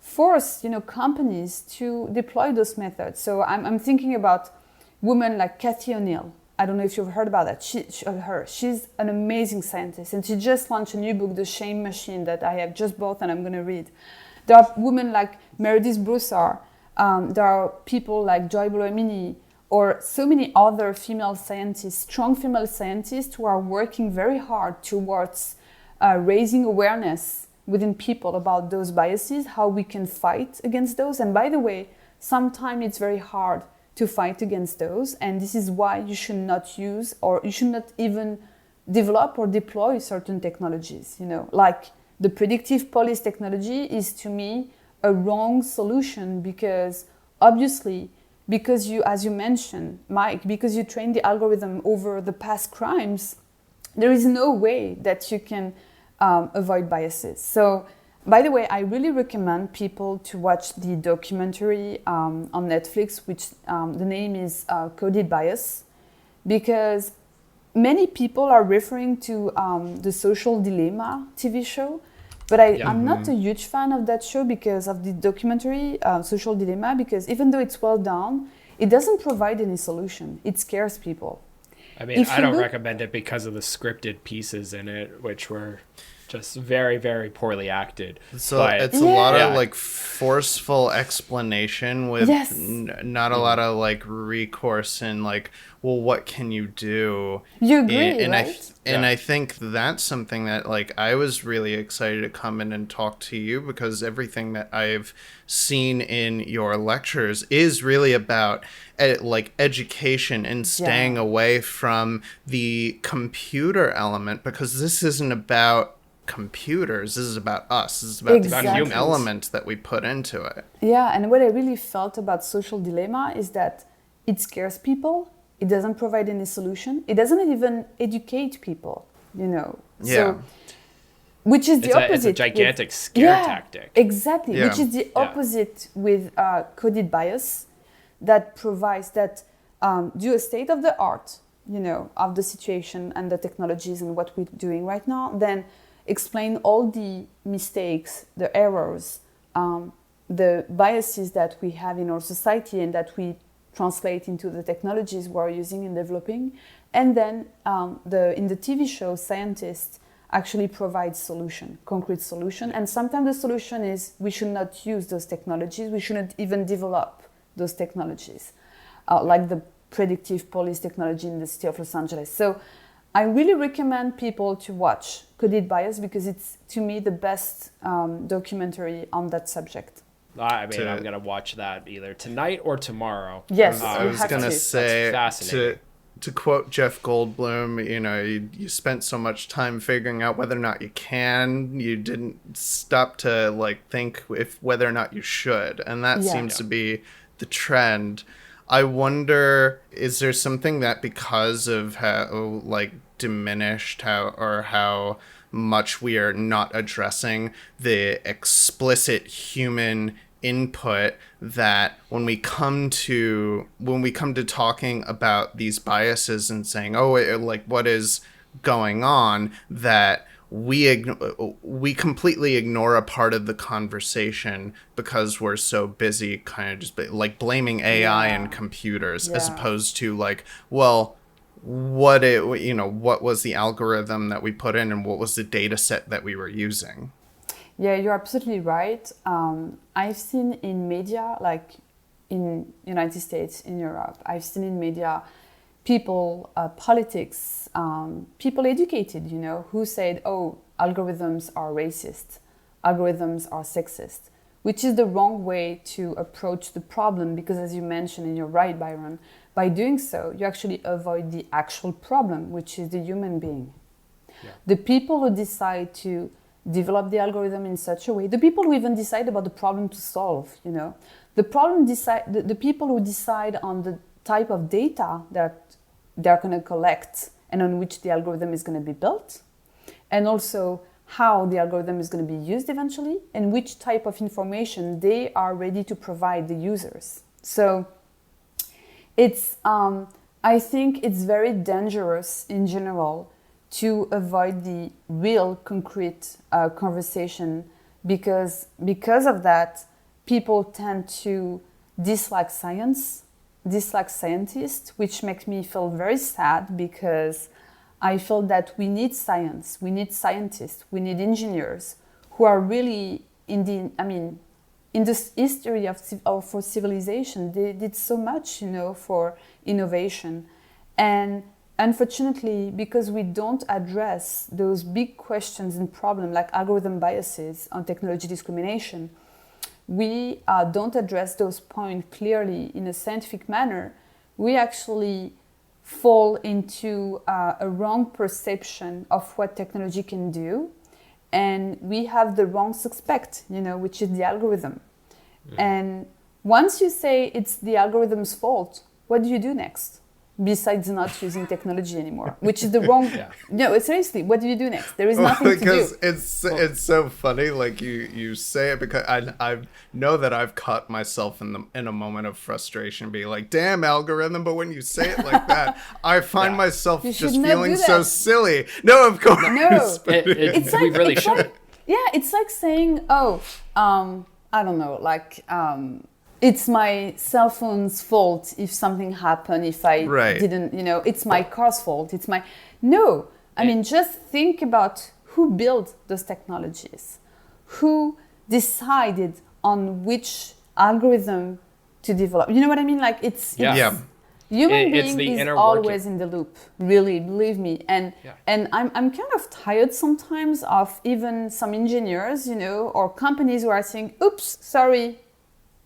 force, companies to deploy those methods. So I'm thinking about women like Cathy O'Neill. I don't know if you've heard about that. She's an amazing scientist, and she just launched a new book, The Shame Machine, that I have just bought and I'm going to read. There are women like Meredith Broussard. There are people like Joy Buolamwini, or so many other female scientists, strong female scientists who are working very hard towards raising awareness within people about those biases, how we can fight against those. And by the way, sometimes it's very hard to fight against those, and this is why you should not use, or you should not even develop or deploy certain technologies. Like the predictive police technology is, to me, a wrong solution, because obviously, because you, as you mentioned, Mike, because you train the algorithm over the past crimes, there is no way that you can avoid biases. So, by the way, I really recommend people to watch the documentary on Netflix, which the name is Coded Bias, because many people are referring to the Social Dilemma TV show, but I'm not a huge fan of that show because of the documentary Social Dilemma, because even though it's well done, it doesn't provide any solution. It scares people. I mean, I don't recommend it because of the scripted pieces in it, which were just very, very poorly acted. So but, it's a lot of like forceful explanation with not a lot of like recourse and like, well, what can you do? You agree, and right? I think that's something that like I was really excited to come in and talk to you, because everything that I've seen in your lectures is really about like education and staying away from the computer element, because this isn't about computers, this is about us, this is about the human element that we put into it. Yeah, and what I really felt about Social Dilemma is that it scares people, it doesn't provide any solution, it doesn't even educate people, So, which is the opposite. It's a gigantic scare tactic. Exactly, which is the opposite with Coded Bias, that provides that do a state of the art, of the situation and the technologies and what we're doing right now, then explain all the mistakes, the errors, the biases that we have in our society and that we translate into the technologies we're using and developing. And then in the TV show, scientists actually provide concrete solution. And sometimes the solution is we should not use those technologies. We shouldn't even develop those technologies, like the predictive police technology in the city of Los Angeles. So I really recommend people to watch Coded Bias, because it's, to me, the best documentary on that subject. I mean, I'm going to watch that either tonight or tomorrow. Yes, I was going to say, to quote Jeff Goldblum, you spent so much time figuring out whether or not you can, you didn't stop to like think whether or not you should. And that seems to be the trend. I wonder, is there something that, because of how like diminished how much we are not addressing the explicit human input, that when we come to talking about these biases and saying, like what is going on, that we completely ignore a part of the conversation because we're so busy kind of just like blaming AI and computers, as opposed to like, well, what was the algorithm that we put in and what was the data set that we were using? Yeah, you're absolutely right. I've seen in media, like in United States, in Europe, I've seen in media people, politics, people educated, who said, algorithms are racist, algorithms are sexist, which is the wrong way to approach the problem, because as you mentioned, and you're right, Byron, by doing so, you actually avoid the actual problem, which is the human being. Yeah. The people who decide to develop the algorithm in such a way. The people who even decide about the problem to solve, the people who decide on the type of data that they're going to collect and on which the algorithm is going to be built, and also how the algorithm is going to be used eventually, and which type of information they are ready to provide the users. So it's, I think it's very dangerous in general to avoid the real concrete conversation because of that, people tend to dislike science, dislike scientists, which makes me feel very sad because I feel that we need science, we need scientists, we need engineers who are really in this history of for civilization, they did so much, for innovation. And unfortunately, because we don't address those big questions and problems like algorithm biases on technology discrimination, we don't address those points clearly in a scientific manner, we actually fall into a wrong perception of what technology can do. And we have the wrong suspect, which is the algorithm. And once you say it's the algorithm's fault, what do you do next? Besides not using technology anymore, which is the wrong. No, seriously, what do you do next? There is nothing to do. Because it's so funny, like you say it, because I know that I've caught myself in a moment of frustration, being like, "Damn algorithm!" But when you say it like that, I find myself just feeling so silly. No, of course. No, it's like, we really should. It's like saying, I don't know, like. It's my cell phone's fault if something happened, if I didn't, it's my car's fault. No, I mean, just think about who built those technologies, who decided on which algorithm to develop. You know what I mean? Like human being is always in the loop, really, believe me. And I'm kind of tired sometimes of even some engineers, or companies who are saying, oops, sorry,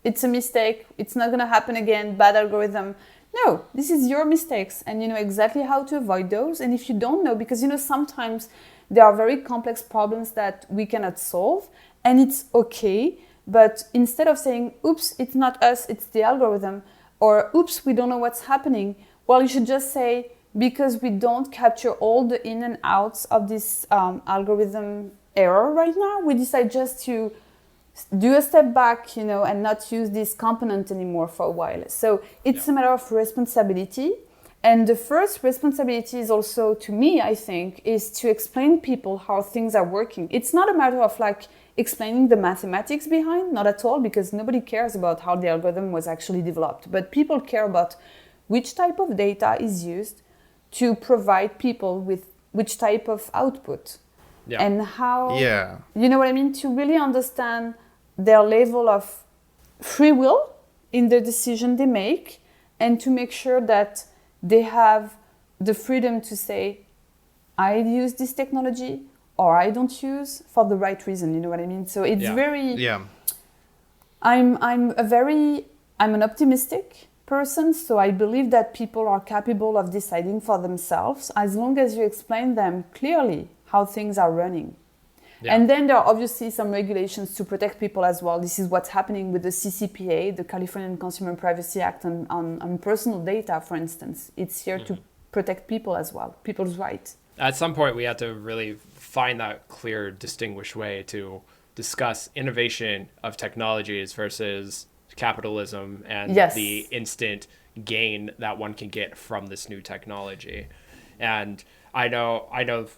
it's a mistake, it's not going to happen again, bad algorithm. No, this is your mistakes and you know exactly how to avoid those. And if you don't know, because sometimes there are very complex problems that we cannot solve and it's okay. But instead of saying, oops, it's not us, it's the algorithm, or oops, we don't know what's happening, well, you should just say, because we don't capture all the in and outs of this algorithm error right now, we decide just to do a step back, and not use this component anymore for a while. So it's a matter of responsibility. And the first responsibility is also, to me, I think, is to explain people how things are working. It's not a matter of explaining the mathematics behind, not at all, because nobody cares about how the algorithm was actually developed. But people care about which type of data is used to provide people with which type of output. Yeah. And how, you know what I mean? To really understand their level of free will in the decision they make, and to make sure that they have the freedom to say, I use this technology or I don't use for the right reason. You know what I mean? So it's I'm an optimistic person, so I believe that people are capable of deciding for themselves as long as you explain them clearly how things are running. Yeah. And then there are obviously some regulations to protect people as well. This is what's happening with the CCPA, the California Consumer Privacy Act on personal data, for instance. It's here to protect people as well, people's rights. At some point, we have to really find that clear, distinguished way to discuss innovation of technologies versus capitalism and the instant gain that one can get from this new technology. And I know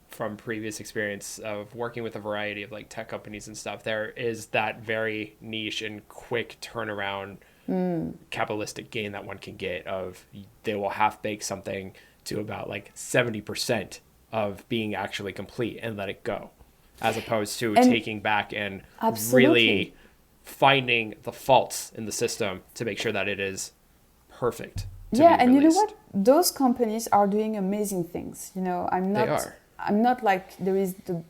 from previous experience of working with a variety of tech companies and stuff, there is that very niche and quick turnaround capitalistic gain that one can get of they will half bake something to about 70% of being actually complete and let it go, as opposed to taking back and really finding the faults in the system to make sure that it is perfect. And you know what? Those companies are doing amazing things. I'm not like there is the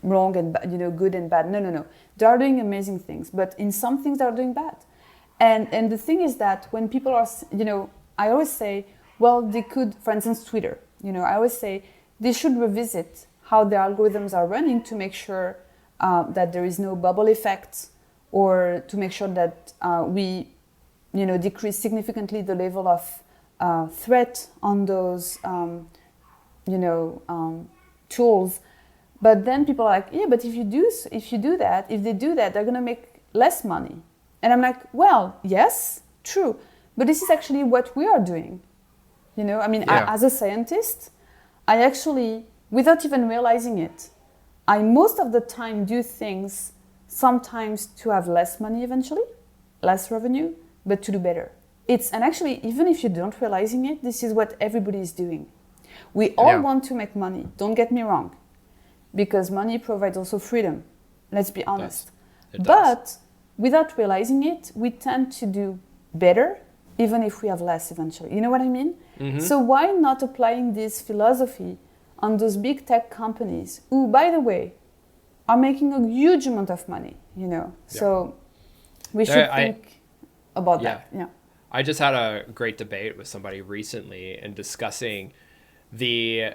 wrong and good and bad. No. They are doing amazing things, but in some things they are doing bad. And the thing is that when people are, I always say, well, they could, for instance, Twitter. I always say they should revisit how the algorithms are running to make sure that there is no bubble effect, or to make sure that we decrease significantly the level of threat on those tools. But then people are like, yeah, but if they do that, they're going to make less money. And I'm like, well, yes, true. But this is actually what we are doing. As a scientist, I actually, without even realizing it, I most of the time do things sometimes to have less money eventually, less revenue, but to do better. And actually, even if you don't realizing it, this is what everybody is doing. We all want to make money, don't get me wrong, because money provides also freedom. Let's be honest. It does. But without realizing it, we tend to do better, even if we have less eventually. You know what I mean? Mm-hmm. So why not applying this philosophy on those big tech companies who, by the way, are making a huge amount of money, So we should think about that. Yeah. I just had a great debate with somebody recently in discussing the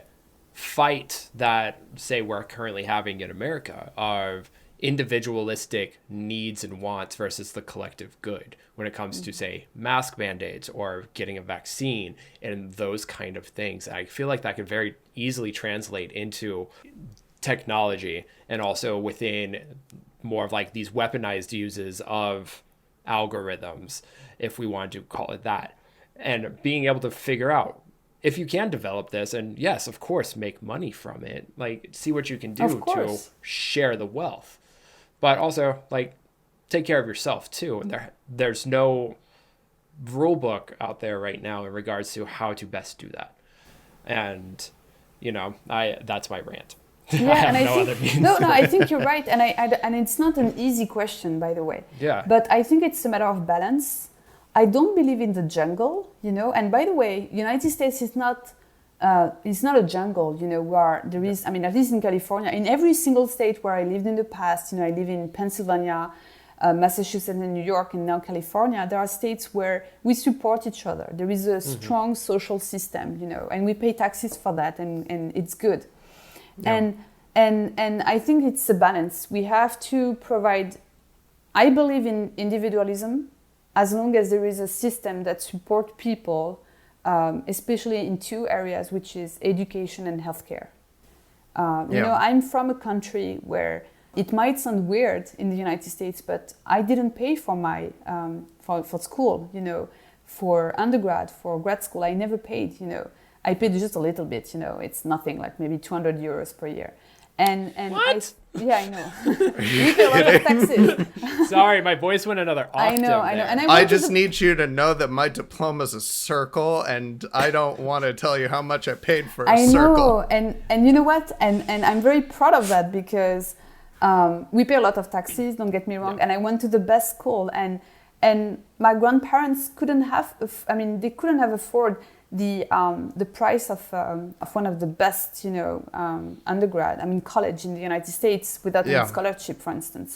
fight that, say, we're currently having in America of individualistic needs and wants versus the collective good when it comes to, say, mask mandates or getting a vaccine and those kind of things. I feel like that could very easily translate into technology and also within more of like these weaponized uses of algorithms, if we want to call it that, and being able to figure out if you can develop this and yes, of course, make money from it, like see what you can do to share the wealth, but also like take care of yourself too. And there's no rule book out there right now in regards to how to best do that. And that's my rant. Yeah, I think you're right, and it's not an easy question, by the way. Yeah. But I think it's a matter of balance. I don't believe in the jungle, And by the way, United States is not a jungle, where there is. I mean, at least in California, in every single state where I lived in the past, I live in Pennsylvania, Massachusetts, and New York, and now California. There are states where we support each other. There is a strong social system, and we pay taxes for that, and it's good. Yeah. And I think it's a balance. We have to provide. I believe in individualism, as long as there is a system that supports people, especially in two areas, which is education and healthcare. I'm from a country where it might sound weird in the United States, but I didn't pay for my for school. For undergrad, for grad school, I never paid. I paid just a little bit. It's nothing, like maybe 200 euros per year. And what? I know. We pay a lot of taxes. Sorry, my voice went another octave. I know. And I just need you to know that my diploma is a circle, and I don't want to tell you how much I paid for a circle. I know, and you know what? And I'm very proud of that, because we pay a lot of taxes. Don't get me wrong. Yeah. And I went to the best school, and my grandparents couldn't have. They couldn't have afford the price of one of the best, undergrad, college in the United States without any scholarship, for instance.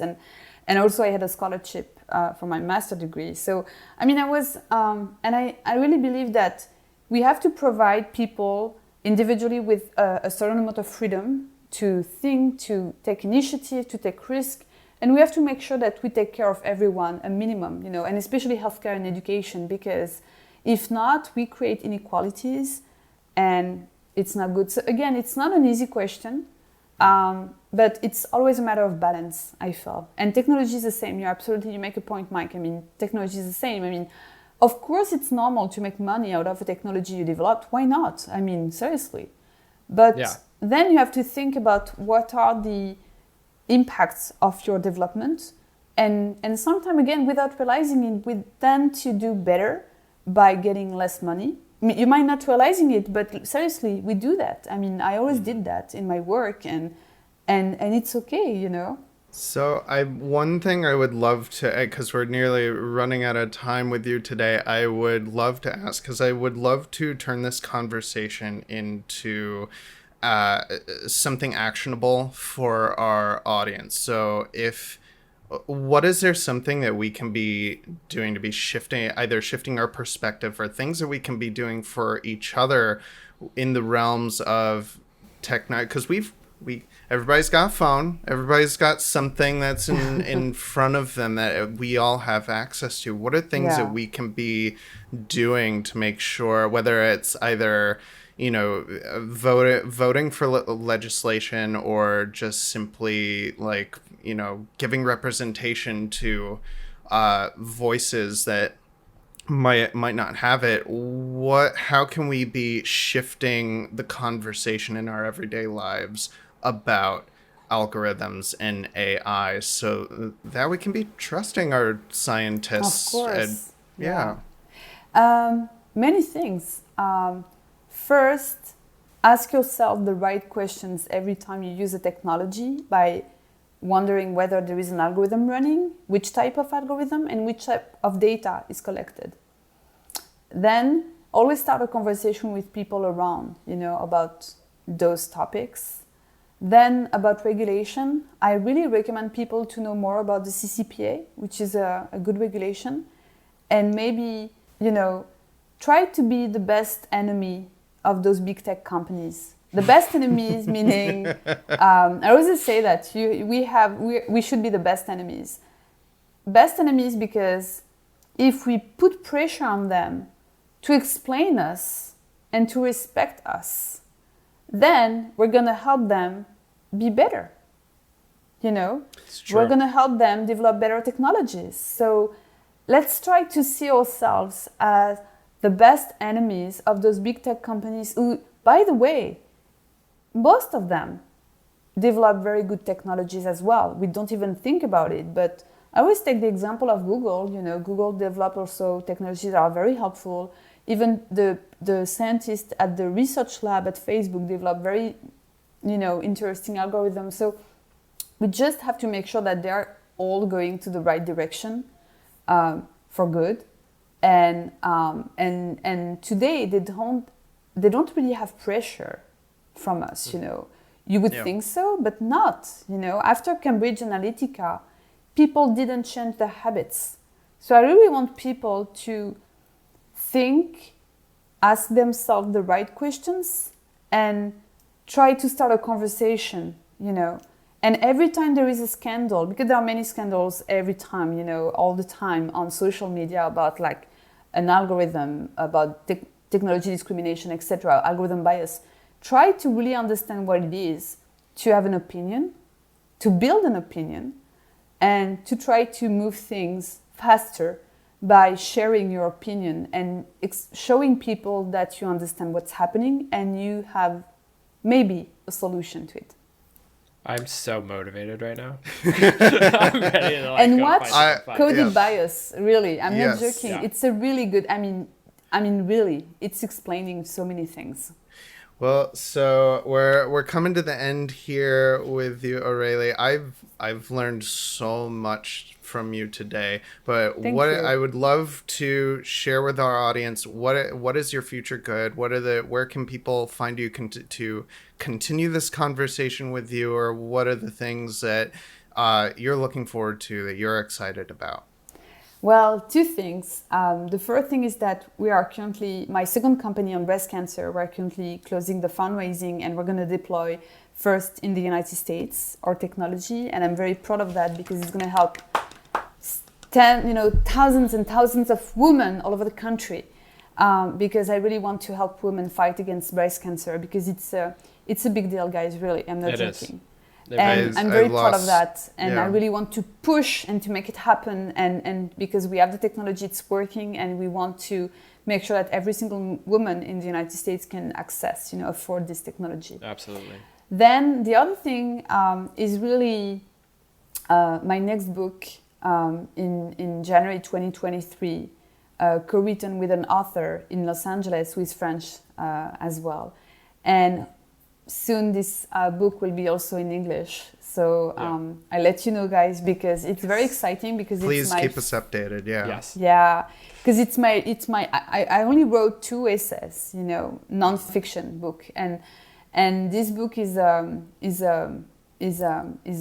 And also I had a scholarship for my master's degree. So, I was, and I really believe that we have to provide people individually with a certain amount of freedom to think, to take initiative, to take risk. And we have to make sure that we take care of everyone, a minimum, and especially healthcare and education, because if not, we create inequalities, and it's not good. So again, it's not an easy question, but it's always a matter of balance, I feel. And technology is the same. You make a point, Mike. Technology is the same. Of course, it's normal to make money out of a technology you developed. Why not? Seriously. But then you have to think about what are the impacts of your development. And sometimes, again, without realizing it, we tend to do better by getting less money. You might not realizing it, but seriously, we do that. I always did that in my work, and it's okay, So one thing I would love to, because we're nearly running out of time with you today, I would love to ask, because I would love to turn this conversation into something actionable for our audience. So what is there something that we can be doing to be shifting our perspective, or things that we can be doing for each other in the realms of technology? Because everybody's got a phone. Everybody's got something that's in front of them that we all have access to. What are things that we can be doing to make sure, whether it's either, voting for legislation or just simply like, giving representation to voices that might not have it. How can we be shifting the conversation in our everyday lives about algorithms and AI so that we can be trusting our scientists? Of course. Yeah. Many things. First, ask yourself the right questions every time you use a technology by wondering whether there is an algorithm running, which type of algorithm, and which type of data is collected. Then always start a conversation with people around, about those topics. Then about regulation, I really recommend people to know more about the CCPA, which is a good regulation, and maybe, try to be the best enemy of those big tech companies. The best enemies, meaning, I always say that we should be the best enemies. Best enemies because if we put pressure on them to explain us and to respect us, then we're going to help them be better. It's true. We're going to help them develop better technologies. So let's try to see ourselves as the best enemies of those big tech companies who, by the way, most of them develop very good technologies as well. We don't even think about it, but I always take the example of Google. Google developed also technologies that are very helpful. Even the scientists at the research lab at Facebook develop very, interesting algorithms. So we just have to make sure that they're all going to the right direction for good. And today they don't really have pressure from us, You would think so, but not, After Cambridge Analytica, people didn't change their habits. So I really want people to think, ask themselves the right questions, and try to start a conversation, And every time there is a scandal, because there are many scandals every time, all the time on social media about like an algorithm, about technology discrimination, etc., algorithm bias, try to really understand what it is, to have an opinion, to build an opinion, and to try to move things faster by sharing your opinion and showing people that you understand what's happening and you have maybe a solution to it. I'm so motivated right now. I'm ready to and watch Coded Yeah. Bias, really. I'm not joking. Yeah. It's a really good, I mean, really, it's explaining so many things. Well, so we're coming to the end here with you, Aurélie. I've learned so much from you today, but Thank you. I would love to share with our audience what is your future good? Where can people find you to continue this conversation with you, or what are the things that you're looking forward to, that you're excited about? Well, two things. The first thing is that we are currently, my second company on breast cancer, we're currently closing the fundraising and we're going to deploy first in the United States our technology. And I'm very proud of that because it's going to help thousands and thousands of women all over the country. Because I really want to help women fight against breast cancer because it's a big deal, guys, really. I'm not joking. And I'm very proud of that, and I really want to push and to make it happen, and because we have the technology, it's working, and we want to make sure that every single woman in the United States can access, afford this technology. Absolutely. Then the other thing is really my next book in January 2023, co-written with an author in Los Angeles who is French as well, and soon this book will be also in English. So I let you know, guys, because it's very exciting. Because please it's my keep us updated. Yeah. Yes. Yeah, because it's my. I only wrote 2 essays, non-fiction book, and this book is a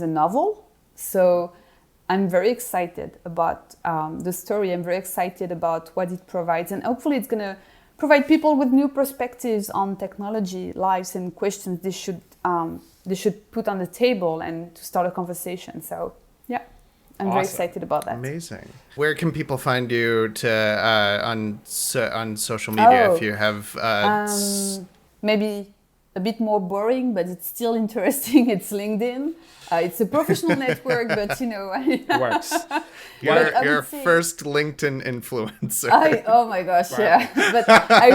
novel. So I'm very excited about the story. I'm very excited about what it provides, and hopefully it's gonna provide people with new perspectives on technology, lives, and questions they should they should put on the table and to start a conversation. So yeah, I'm very excited about that. Amazing. Where can people find you on social media if you have maybe a bit more boring, but it's still interesting. It's LinkedIn. It's a professional network, but Works. You're first LinkedIn influencer. Oh my gosh, yeah. But I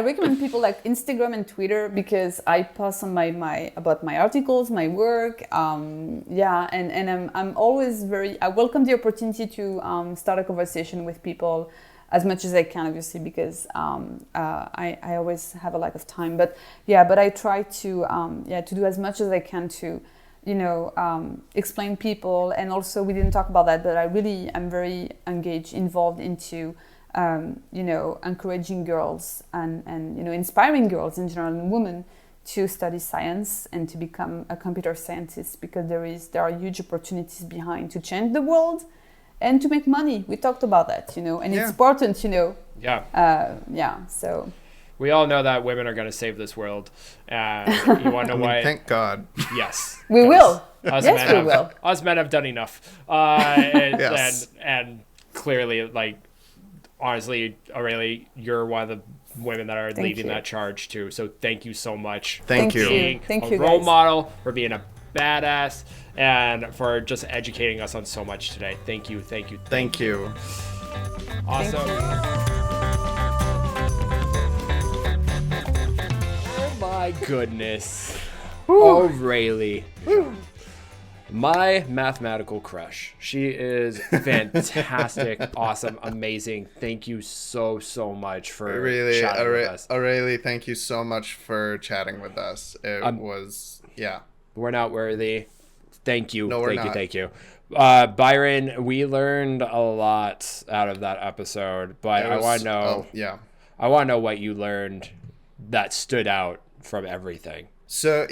recommend people like Instagram and Twitter because I post on about my articles, my work. And I'm always I welcome the opportunity to start a conversation with people as much as I can, obviously, because I always have a lack of time. But I try to do as much as I can to, explain people. And also, we didn't talk about that, but I'm very involved into, encouraging girls and inspiring girls in general and women to study science and to become a computer scientist, because there are huge opportunities behind to change the world. And to make money, we talked about that, and it's important, Yeah. So we all know that women are going to save this world. You want to know why? Thank God. Yes. We will. We will. Us men have done enough. Yes. And clearly, like, honestly, Aurélie, you're one of the women that are leading that charge too. So thank you so much. Thank for you. Being Thank a you, role guys. model, for being a badass, and for just educating us on so much today. Thank you. Thank you. Awesome. Thank you. Oh my goodness. Aurélie. My mathematical crush. She is fantastic, awesome, amazing. Thank you so much for chatting with us. Aurélie, thank you so much for chatting with us. It was, We're not worthy. Thank you. No, we're not. Thank you. Byron, we learned a lot out of that episode, but I want to know. I want to know what you learned that stood out from everything. So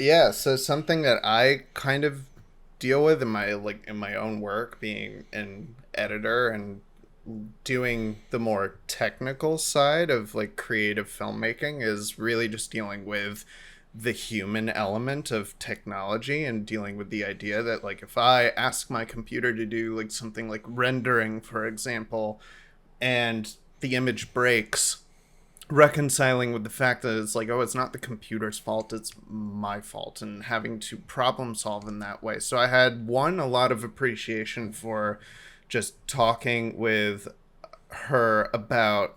something that I kind of deal with in my own work, being an editor and doing the more technical side of like creative filmmaking, is really just dealing with the human element of technology and dealing with the idea that, like, if I ask my computer to do like something like rendering, for example, and the image breaks, reconciling with the fact that it's like, oh, it's not the computer's fault, it's my fault, and having to problem solve in that way. So I had a lot of appreciation for just talking with her about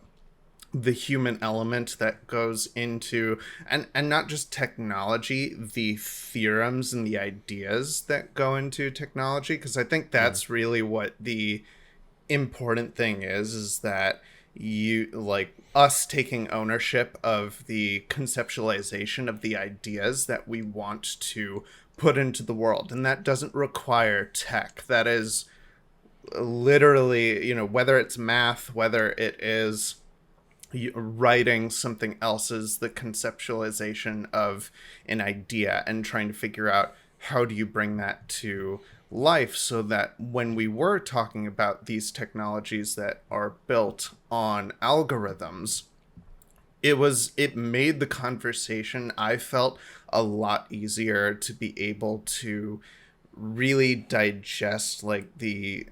the human element that goes into, and not just technology, the theorems and the ideas that go into technology, because I think that's really what the important thing is that you, like, us taking ownership of the conceptualization of the ideas that we want to put into the world. And that doesn't require tech. That is literally, whether it's math, whether it is writing something else, is the conceptualization of an idea and trying to figure out how do you bring that to life, so that when we were talking about these technologies that are built on algorithms, it made the conversation, I felt, a lot easier to be able to really digest like the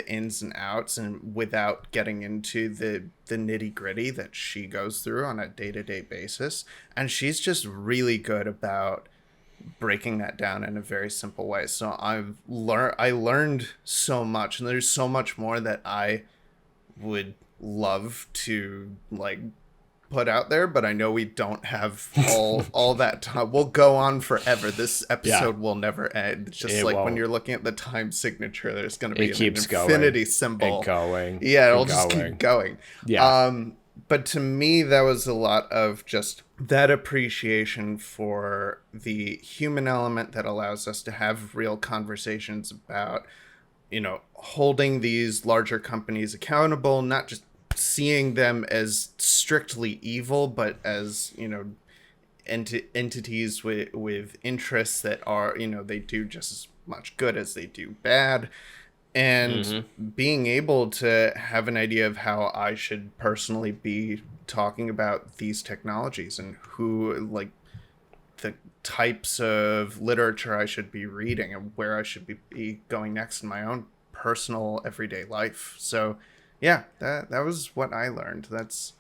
ins and outs, and without getting into the nitty gritty that she goes through on a day-to-day basis. And she's just really good about breaking that down in a very simple way. So I learned so much, and there's so much more that I would love to like put out there, but I know we don't have all that time. We'll go on forever. This episode will never end. It's just when you're looking at the time signature, there's going to be an infinity symbol and going. Yeah, it'll just keep going. Yeah. But to me, that was a lot of just that appreciation for the human element that allows us to have real conversations about, holding these larger companies accountable, not just seeing them as strictly evil, but as, entities with interests that are, they do just as much good as they do bad. And being able to have an idea of how I should personally be talking about these technologies, and who, like, the types of literature I should be reading and where I should be going next in my own personal everyday life. So yeah, that was what I learned. That's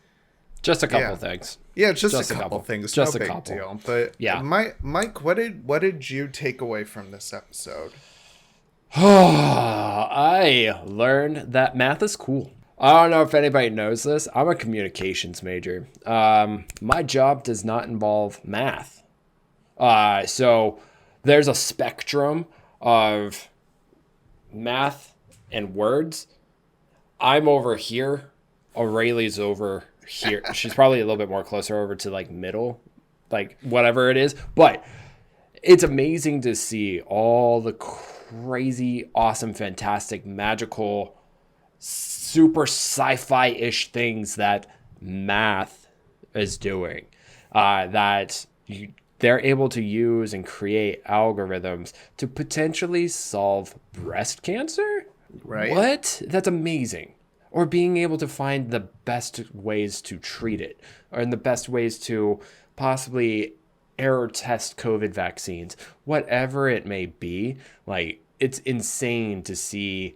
just a couple things. Yeah, just a couple things. Just no a big couple. deal. But yeah, Mike, what did you take away from this episode? I learned that math is cool. I don't know if anybody knows this. I'm a communications major. My job does not involve math. So there's a spectrum of math and words. I'm over here. Auréli's over here. She's probably a little bit more closer over to like middle, like whatever it is. But it's amazing to see all the crazy, awesome, fantastic, magical, super sci-fi-ish things that math is doing, they're able to use and create algorithms to potentially solve breast cancer. Right. What? That's amazing. Or being able to find the best ways to treat it, or the best ways to possibly error test COVID vaccines, whatever it may be. Like, it's insane to see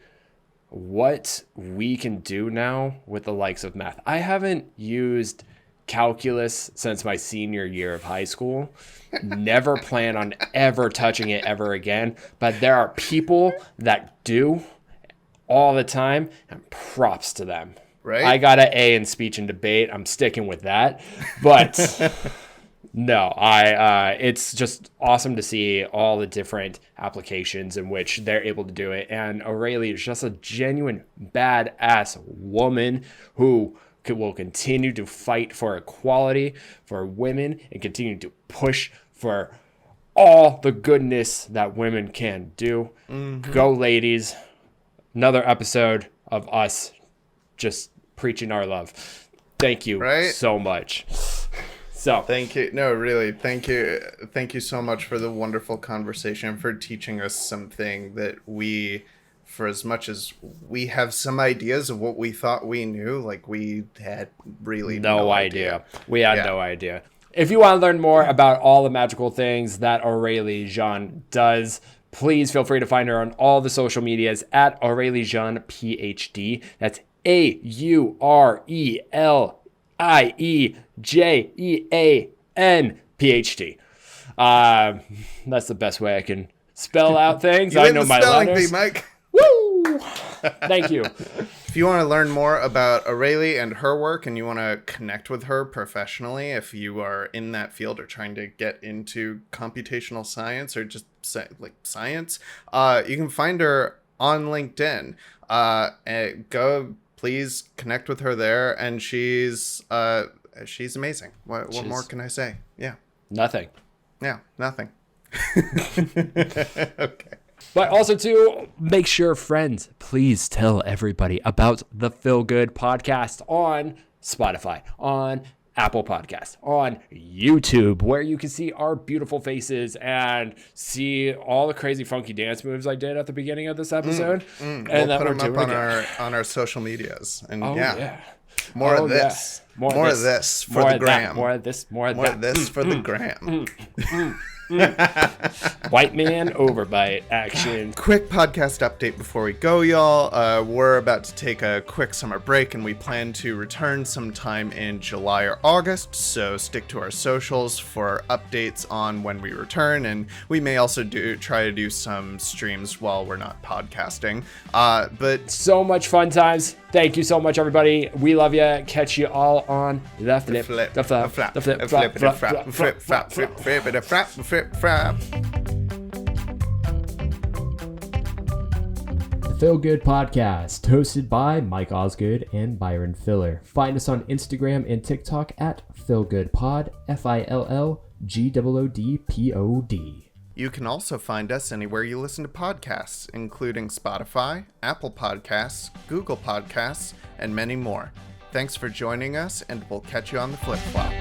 what we can do now with the likes of math. I haven't used calculus since my senior year of high school. Never plan on ever touching it ever again. But there are people that do all the time, and props to them. Right. I got an A in speech and debate. I'm sticking with that. But no, it's just awesome to see all the different applications in which they're able to do it. And Aurélie is just a genuine badass woman who will continue to fight for equality for women and continue to push for all the goodness that women can do. Mm-hmm. Go, ladies. Another episode of us just preaching our love. Thank you so much. So thank you. No, really, thank you. Thank you so much for the wonderful conversation, for teaching us something that we, for as much as we have some ideas of what we thought we knew, like we had really no idea. We had no idea. If you want to learn more about all the magical things that Aurélie Jean does, please feel free to find her on all the social medias at Aurélie Jean PH.D. That's AURELIEJEAN PH.D. That's the best way I can spell out things. I know my letters. Bee, Mike. Woo! Thank you. If you want to learn more about Aurélie and her work, and you want to connect with her professionally, if you are in that field or trying to get into computational science or just like science, you can find her on LinkedIn. Go, please connect with her there, and she's amazing. What more can I say? Yeah. Nothing. Yeah, nothing. Okay. But also, to make sure, friends, please tell everybody about the FillGood podcast on Spotify, on Apple Podcasts, on YouTube, where you can see our beautiful faces and see all the crazy funky dance moves I did at the beginning of this episode. And we'll put them up on our social medias. And more of this. More of this for the gram. More of this for the gram. White man overbite action. Quick podcast update before we go, y'all. We're about to take a quick summer break, and we plan to return sometime in July or August, so stick to our socials for updates on when we return, and we may also try to do some streams while we're not podcasting. But so much fun times. Thank you so much, everybody. We love you. Catch you all on the flip. The FillGood podcast, hosted by Mike Osgood and Byron Filler. Find us on Instagram and TikTok at FillGoodPod, FillGoodPod. You can also find us anywhere you listen to podcasts, including Spotify, Apple Podcasts, Google Podcasts, and many more. Thanks for joining us, and we'll catch you on the flip-flop.